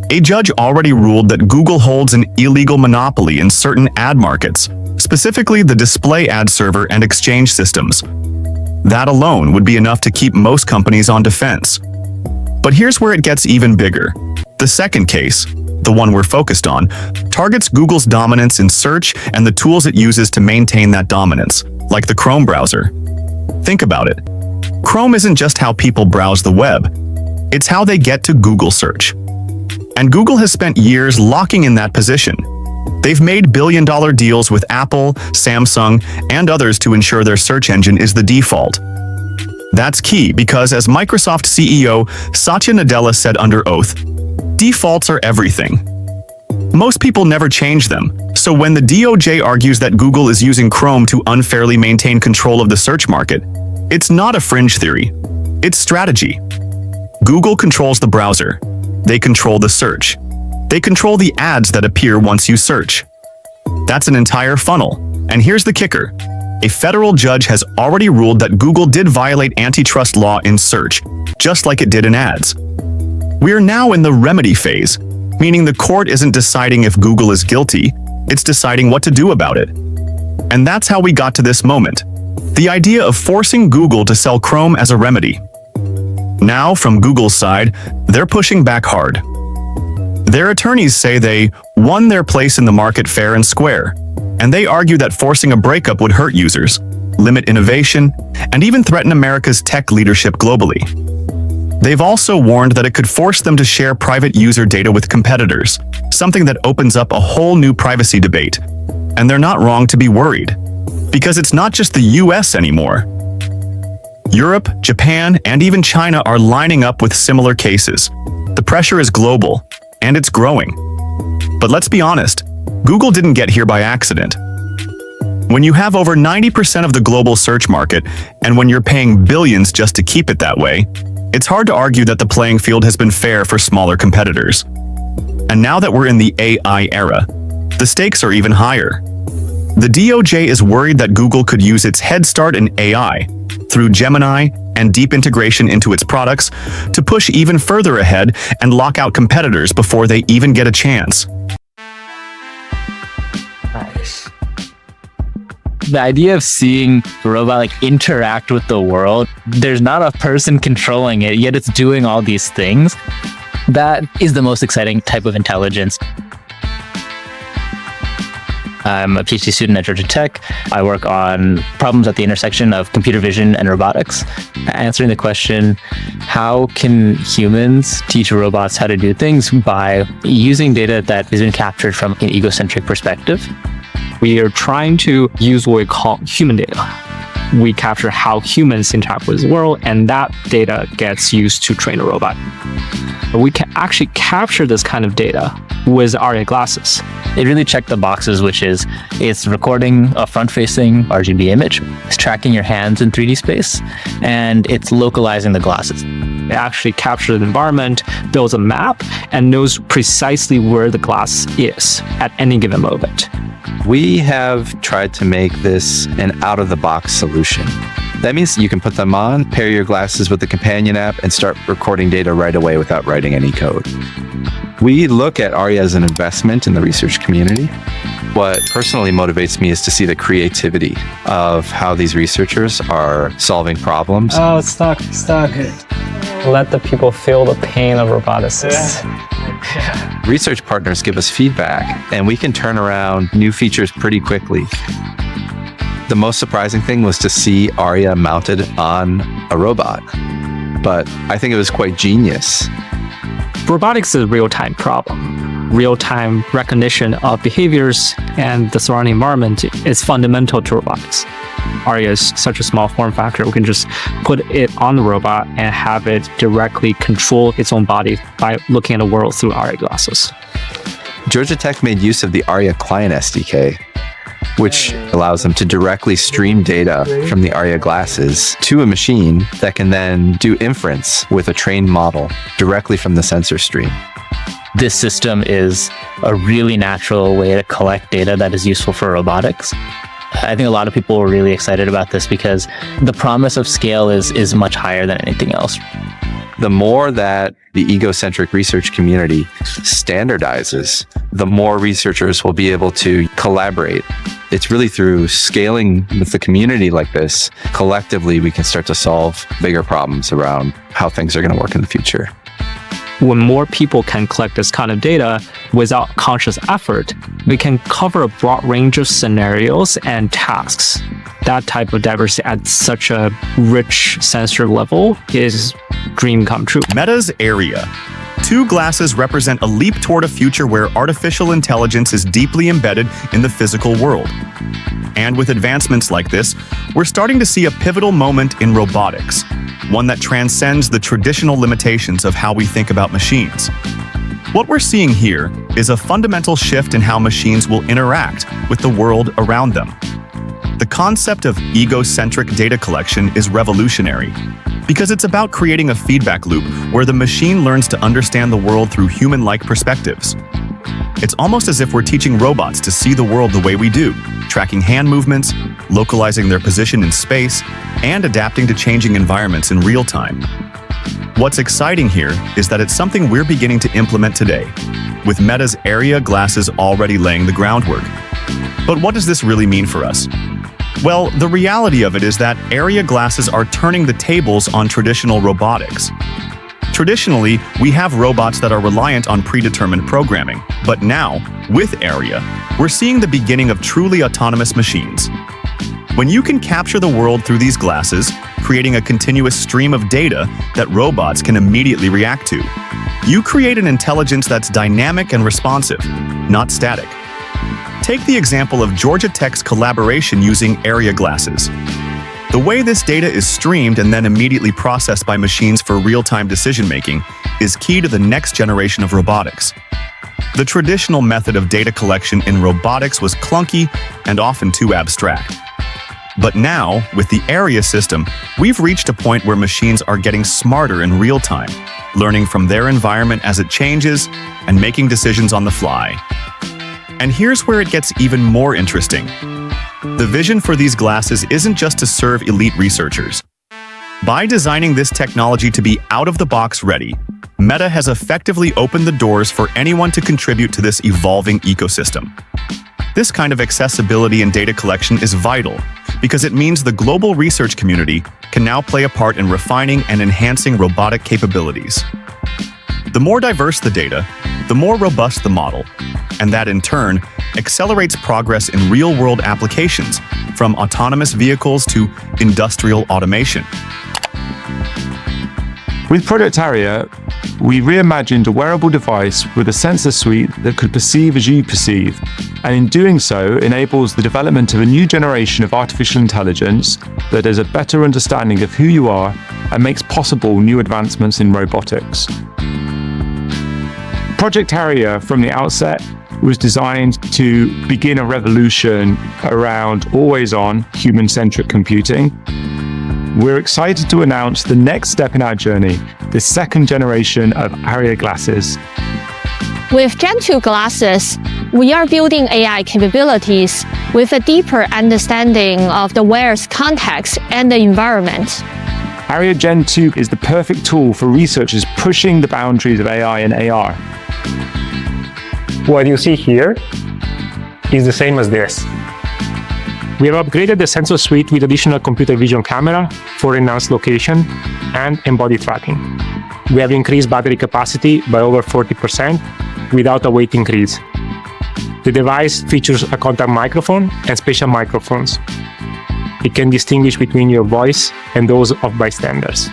A judge already ruled that Google holds an illegal monopoly in certain ad markets, specifically the display ad server and exchange systems. That alone would be enough to keep most companies on defense. But here's where it gets even bigger. The second case, the one we're focused on, targets Google's dominance in search and the tools it uses to maintain that dominance, like the Chrome browser. Think about it. Chrome isn't just how people browse the web, it's how they get to Google search. And Google has spent years locking in that position. They've made billion-dollar deals with Apple, Samsung, and others to ensure their search engine is the default. That's key because, as Microsoft CEO Satya Nadella said under oath, defaults are everything. Most people never change them, so when the DOJ argues that Google is using Chrome to unfairly maintain control of the search market, it's not a fringe theory, it's strategy. Google controls the browser, they control the search, they control the ads that appear once you search. That's an entire funnel, and here's the kicker. A federal judge has already ruled that Google did violate antitrust law in search, just like it did in ads. We're now in the remedy phase, meaning the court isn't deciding if Google is guilty, it's deciding what to do about it. And that's how we got to this moment. The idea of forcing Google to sell Chrome as a remedy. Now, from Google's side, they're pushing back hard. Their attorneys say they won their place in the market fair and square, and they argue that forcing a breakup would hurt users, limit innovation, and even threaten America's tech leadership globally. They've also warned that it could force them to share private user data with competitors, something that opens up a whole new privacy debate. And they're not wrong to be worried, because it's not just the US anymore. Europe, Japan, and even China are lining up with similar cases. The pressure is global, and it's growing. But let's be honest, Google didn't get here by accident. When you have over 90% of the global search market, and when you're paying billions just to keep it that way, it's hard to argue that the playing field has been fair for smaller competitors. And now that we're in the AI era, the stakes are even higher. The DOJ is worried that Google could use its head start in AI, through Gemini and deep integration into its products, to push even further ahead and lock out competitors before they even get a chance. Nice. The idea of seeing a robot interact with the world, there's not a person controlling it, yet it's doing all these things. That is the most exciting type of intelligence. I'm a PhD student at Georgia Tech. I work on problems at the intersection of computer vision and robotics, answering the question, how can humans teach robots how to do things by using data that has been captured from an egocentric perspective? We are trying to use what we call human data. We capture how humans interact with the world, and that data gets used to train a robot. We can actually capture this kind of data with ARIA glasses. It really checked the boxes, which is it's recording a front-facing RGB image, it's tracking your hands in 3D space, and it's localizing the glasses. It actually captures the environment, builds a map, and knows precisely where the glass is at any given moment. We have tried to make this an out-of-the-box solution. That means you can put them on, pair your glasses with the companion app, and start recording data right away without writing any code. We look at ARIA as an investment in the research community. What personally motivates me is to see the creativity of how these researchers are solving problems. Oh, stuck. Let the people feel the pain of roboticists. Research partners give us feedback, and we can turn around new features pretty quickly. The most surprising thing was to see ARIA mounted on a robot, but I think it was quite genius. Robotics is a real-time problem. Real-time recognition of behaviors and the surrounding environment is fundamental to robotics. ARIA is such a small form factor, we can just put it on the robot and have it directly control its own body by looking at the world through ARIA glasses. Georgia Tech made use of the ARIA Client SDK, which allows them to directly stream data from the ARIA glasses to a machine that can then do inference with a trained model directly from the sensor stream. This system is a really natural way to collect data that is useful for robotics. I think a lot of people are really excited about this because the promise of scale is much higher than anything else. The more that the egocentric research community standardizes, the more researchers will be able to collaborate. It's really through scaling with the community like this, collectively we can start to solve bigger problems around how things are going to work in the future. When more people can collect this kind of data without conscious effort, we can cover a broad range of scenarios and tasks. That type of diversity at such a rich sensor level is dream come true. Meta's ARIA. Two glasses represent a leap toward a future where artificial intelligence is deeply embedded in the physical world. And with advancements like this, we're starting to see a pivotal moment in robotics, one that transcends the traditional limitations of how we think about machines. What we're seeing here is a fundamental shift in how machines will interact with the world around them. The concept of egocentric data collection is revolutionary because it's about creating a feedback loop where the machine learns to understand the world through human-like perspectives. It's almost as if we're teaching robots to see the world the way we do, tracking hand movements, localizing their position in space, and adapting to changing environments in real time. What's exciting here is that it's something we're beginning to implement today, with Meta's ARIA glasses already laying the groundwork. But what does this really mean for us? Well, the reality of it is that ARIA glasses are turning the tables on traditional robotics. Traditionally, we have robots that are reliant on predetermined programming, but now, with ARIA, we're seeing the beginning of truly autonomous machines. When you can capture the world through these glasses, creating a continuous stream of data that robots can immediately react to, you create an intelligence that's dynamic and responsive, not static. Take the example of Georgia Tech's collaboration using ARIA glasses. The way this data is streamed and then immediately processed by machines for real-time decision-making is key to the next generation of robotics. The traditional method of data collection in robotics was clunky and often too abstract. But now, with the ARIA system, we've reached a point where machines are getting smarter in real time, learning from their environment as it changes and making decisions on the fly. And here's where it gets even more interesting. The vision for these glasses isn't just to serve elite researchers. By designing this technology to be out-of-the-box ready, Meta has effectively opened the doors for anyone to contribute to this evolving ecosystem. This kind of accessibility in data collection is vital because it means the global research community can now play a part in refining and enhancing robotic capabilities. The more diverse the data, the more robust the model, And that, in turn, accelerates progress in real-world applications, from autonomous vehicles to industrial automation. With Project Harrier, we reimagined a wearable device with a sensor suite that could perceive as you perceive, and in doing so enables the development of a new generation of artificial intelligence that has a better understanding of who you are and makes possible new advancements in robotics. Project Harrier, from the outset, was designed to begin a revolution around always-on, human-centric computing. We're excited to announce the next step in our journey, the second generation of Harrier glasses. With Gen 2 glasses, we are building AI capabilities with a deeper understanding of the wearer's context and the environment. Harrier Gen 2 is the perfect tool for researchers pushing the boundaries of AI and AR. What you see here is the same as this. We have upgraded the sensor suite with additional computer vision camera for enhanced location and embody tracking. We have increased battery capacity by over 40% without a weight increase. The device features a contact microphone and spatial microphones. It can distinguish between your voice and those of bystanders.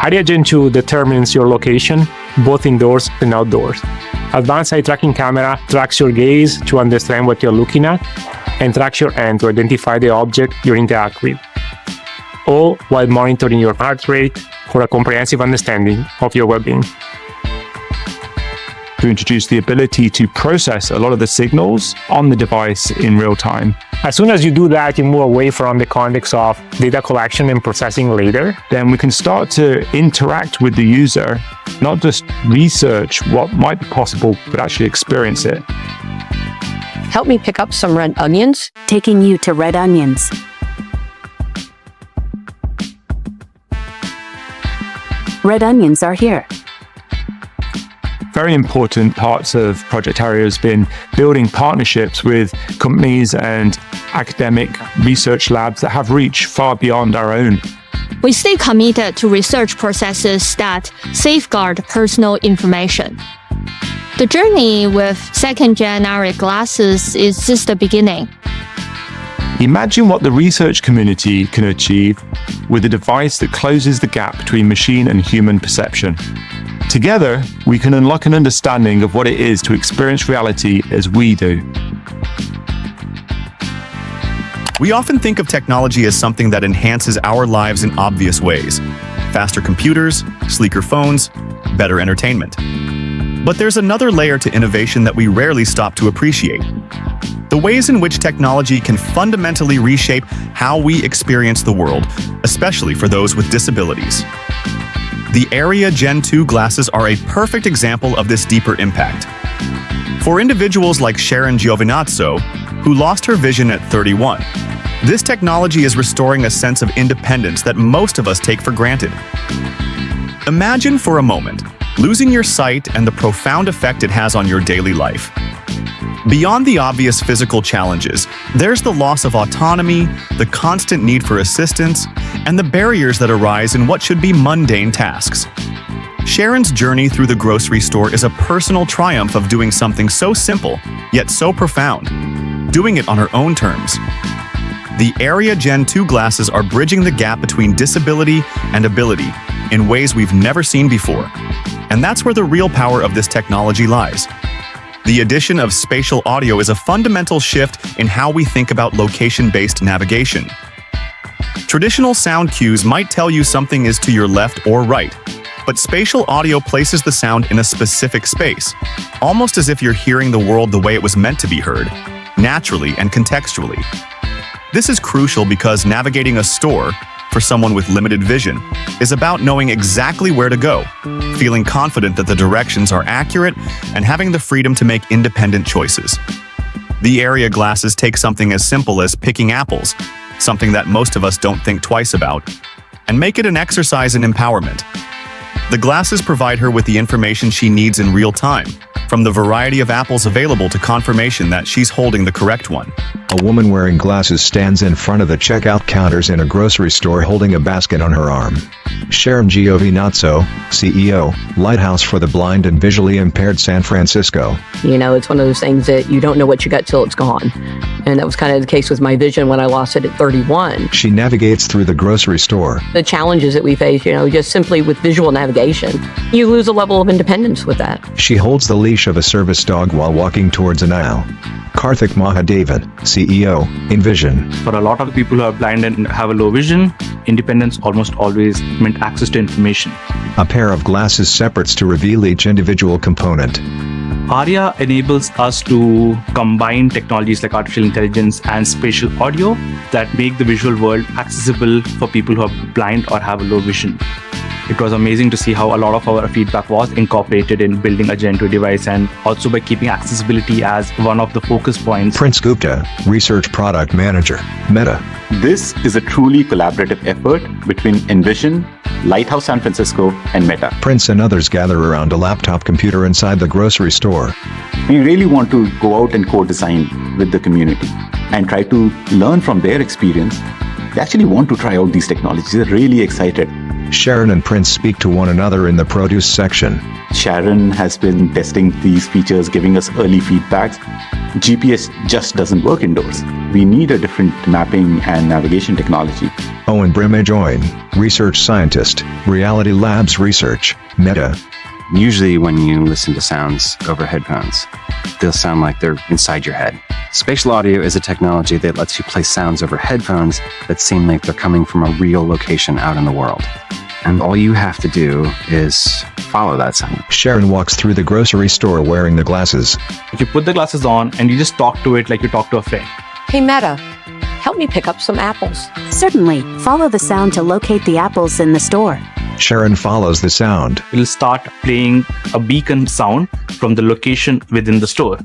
Harrier Gen 2 determines your location, both indoors and outdoors. Advanced eye tracking camera tracks your gaze to understand what you're looking at, and tracks your hand to identify the object you interact with, all while monitoring your heart rate for a comprehensive understanding of your well-being. To introduce the ability to process a lot of the signals on the device in real time. As soon as you do that, you move away from the context of data collection and processing later. Then we can start to interact with the user, not just research what might be possible, but actually experience it. Help me pick up some red onions. Taking you to red onions. Red onions are here. Very important parts of Project Harrier has been building partnerships with companies and academic research labs that have reach far beyond our own. We stay committed to research processes that safeguard personal information. The journey with second-gen Harrier glasses is just the beginning. Imagine what the research community can achieve with a device that closes the gap between machine and human perception. Together, we can unlock an understanding of what it is to experience reality as we do. We often think of technology as something that enhances our lives in obvious ways. Faster computers, sleeker phones, better entertainment. But there's another layer to innovation that we rarely stop to appreciate. The ways in which technology can fundamentally reshape how we experience the world, especially for those with disabilities. The Harrier Gen 2 glasses are a perfect example of this deeper impact. For individuals like Sharon Giovinazzo, who lost her vision at 31, this technology is restoring a sense of independence that most of us take for granted. Imagine for a moment losing your sight and the profound effect it has on your daily life. Beyond the obvious physical challenges, there's the loss of autonomy, the constant need for assistance, and the barriers that arise in what should be mundane tasks. Sharon's journey through the grocery store is a personal triumph of doing something so simple, yet so profound, doing it on her own terms. The Harrier Gen 2 glasses are bridging the gap between disability and ability in ways we've never seen before. And that's where the real power of this technology lies. The addition of spatial audio is a fundamental shift in how we think about location-based navigation. Traditional sound cues might tell you something is to your left or right, but spatial audio places the sound in a specific space, almost as if you're hearing the world the way it was meant to be heard, naturally and contextually. This is crucial because navigating a store, for someone with limited vision, is about knowing exactly where to go, feeling confident that the directions are accurate, and having the freedom to make independent choices. The Harrier glasses take something as simple as picking apples, something that most of us don't think twice about, and make it an exercise in empowerment. The glasses provide her with the information she needs in real time, from the variety of apples available to confirmation that she's holding the correct one. A woman wearing glasses stands in front of the checkout counters in a grocery store holding a basket on her arm. Sharon Giovinazzo, CEO, Lighthouse for the Blind and Visually Impaired San Francisco. You know, it's one of those things that you don't know what you got till it's gone. And that was kind of the case with my vision when I lost it at 31. She navigates through the grocery store. The challenges that we face, just simply with visual navigation, you lose a level of independence with that. She holds the leash of a service dog while walking towards an aisle. Karthik Mahadevan, CEO, Envision. For a lot of the people who are blind and have a low vision, independence almost always meant access to information. A pair of glasses separates to reveal each individual component. ARIA enables us to combine technologies like artificial intelligence and spatial audio that make the visual world accessible for people who are blind or have a low vision. It was amazing to see how a lot of our feedback was incorporated in building a Gen 2 device, and also by keeping accessibility as one of the focus points. Prince Gupta, Research Product Manager, Meta. This is a truly collaborative effort between Envision, Lighthouse San Francisco, and Meta. Prince and others gather around a laptop computer inside the grocery store. We really want to go out and co-design with the community and try to learn from their experience. They actually want to try out these technologies. They're really excited. Sharon and Prince speak to one another in the produce section. Sharon has been testing these features, giving us early feedbacks. GPS just doesn't work indoors. We need a different mapping and navigation technology. Owen Brimejoin, Research Scientist, Reality Labs Research, Meta. Usually when you listen to sounds over headphones, they'll sound like they're inside your head. Spatial audio is a technology that lets you play sounds over headphones that seem like they're coming from a real location out in the world. And all you have to do is follow that sound. Sharon walks through the grocery store wearing the glasses. You put the glasses on and you just talk to it like you talk to a friend. Hey, Meta, help me pick up some apples. Certainly. Follow the sound to locate the apples in the store. Sharon follows the sound. It'll start playing a beacon sound from the location within the store.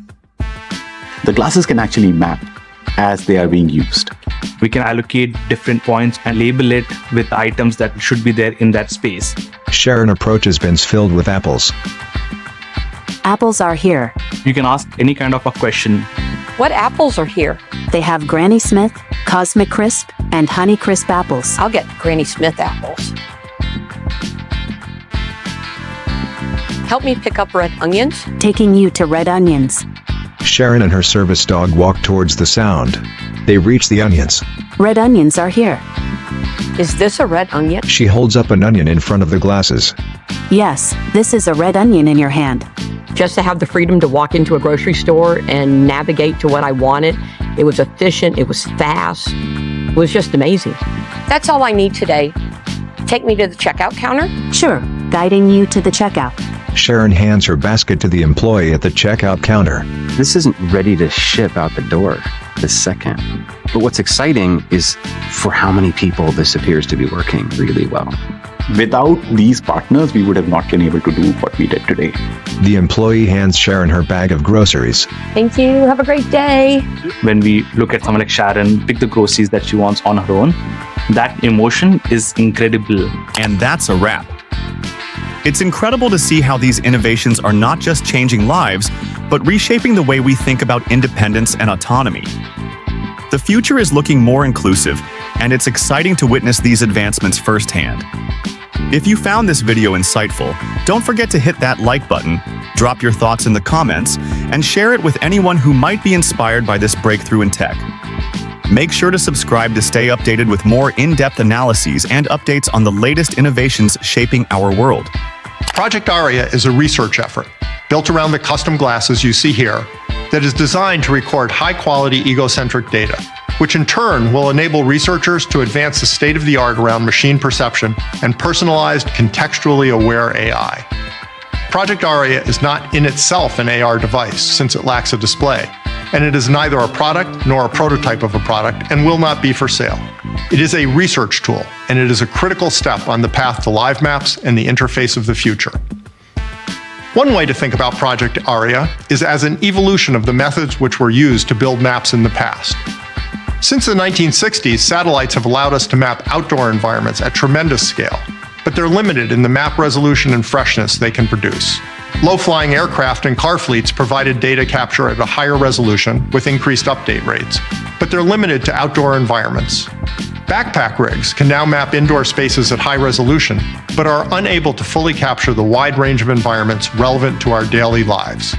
The glasses can actually map as they are being used. We can allocate different points and label it with items that should be there in that space. Sharon approaches bins filled with apples. Apples are here. You can ask any kind of a question. What apples are here? They have Granny Smith, Cosmic Crisp, and Honey Crisp apples. I'll get Granny Smith apples. Help me pick up red onions. Taking you to red onions. Sharon and her service dog walk towards the sound. They reach the onions. Red onions are here. Is this a red onion? She holds up an onion in front of the glasses. Yes, this is a red onion in your hand. Just to have the freedom to walk into a grocery store and navigate to what I wanted. It was efficient. It was fast. It was just amazing. That's all I need today. Take me to the checkout counter? Sure, guiding you to the checkout. Sharon hands her basket to the employee at the checkout counter. This isn't ready to ship out the door this second. But what's exciting is for how many people this appears to be working really well. Without these partners, we would have not been able to do what we did today. The employee hands Sharon her bag of groceries. Thank you. Have a great day. When we look at someone like Sharon, pick the groceries that she wants on her own, that emotion is incredible. And that's a wrap. It's incredible to see how these innovations are not just changing lives, but reshaping the way we think about independence and autonomy. The future is looking more inclusive, and it's exciting to witness these advancements firsthand. If you found this video insightful, don't forget to hit that like button, drop your thoughts in the comments, and share it with anyone who might be inspired by this breakthrough in tech. Make sure to subscribe to stay updated with more in-depth analyses and updates on the latest innovations shaping our world. Project ARIA is a research effort built around the custom glasses you see here that is designed to record high-quality egocentric data, which in turn will enable researchers to advance the state-of-the-art around machine perception and personalized, contextually aware AI. Project ARIA is not in itself an AR device since it lacks a display, and it is neither a product nor a prototype of a product and will not be for sale. It is a research tool, and it is a critical step on the path to live maps and the interface of the future. One way to think about Project ARIA is as an evolution of the methods which were used to build maps in the past. Since the 1960s, satellites have allowed us to map outdoor environments at tremendous scale, but they're limited in the map resolution and freshness they can produce. Low-flying aircraft and car fleets provided data capture at a higher resolution with increased update rates, but they're limited to outdoor environments. Backpack rigs can now map indoor spaces at high resolution, but are unable to fully capture the wide range of environments relevant to our daily lives.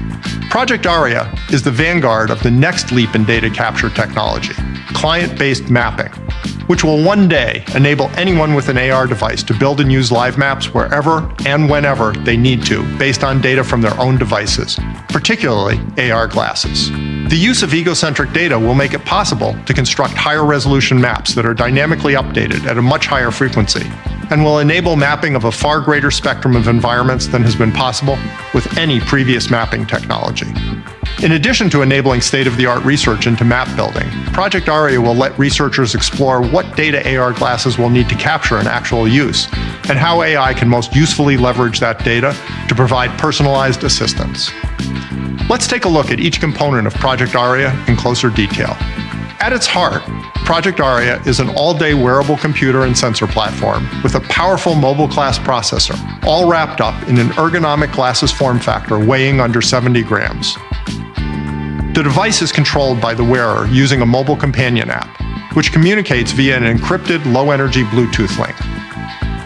Project Aria is the vanguard of the next leap in data capture technology, client-based mapping, which will one day enable anyone with an AR device to build and use live maps wherever and whenever they need to, based on data from their own devices, particularly AR glasses. The use of egocentric data will make it possible to construct higher resolution maps that are dynamically updated at a much higher frequency, and will enable mapping of a far greater spectrum of environments than has been possible with any previous mapping technology. In addition to enabling state-of-the-art research into map building, Project Aria will let researchers explore what data AR glasses will need to capture in actual use, and how AI can most usefully leverage that data to provide personalized assistance. Let's take a look at each component of Project Aria in closer detail. At its heart, Project Aria is an all-day wearable computer and sensor platform with a powerful mobile-class processor, all wrapped up in an ergonomic glasses form factor weighing under 70 grams. The device is controlled by the wearer using a mobile companion app, which communicates via an encrypted low-energy Bluetooth link.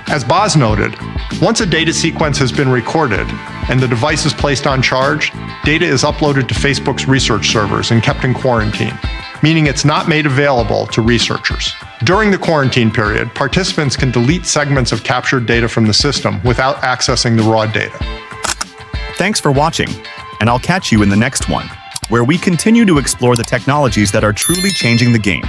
As Boz noted, once a data sequence has been recorded and the device is placed on charge, data is uploaded to Facebook's research servers and kept in quarantine, meaning it's not made available to researchers. During the quarantine period, participants can delete segments of captured data from the system without accessing the raw data. Thanks for watching, and I'll catch you in the next one, where we continue to explore the technologies that are truly changing the game.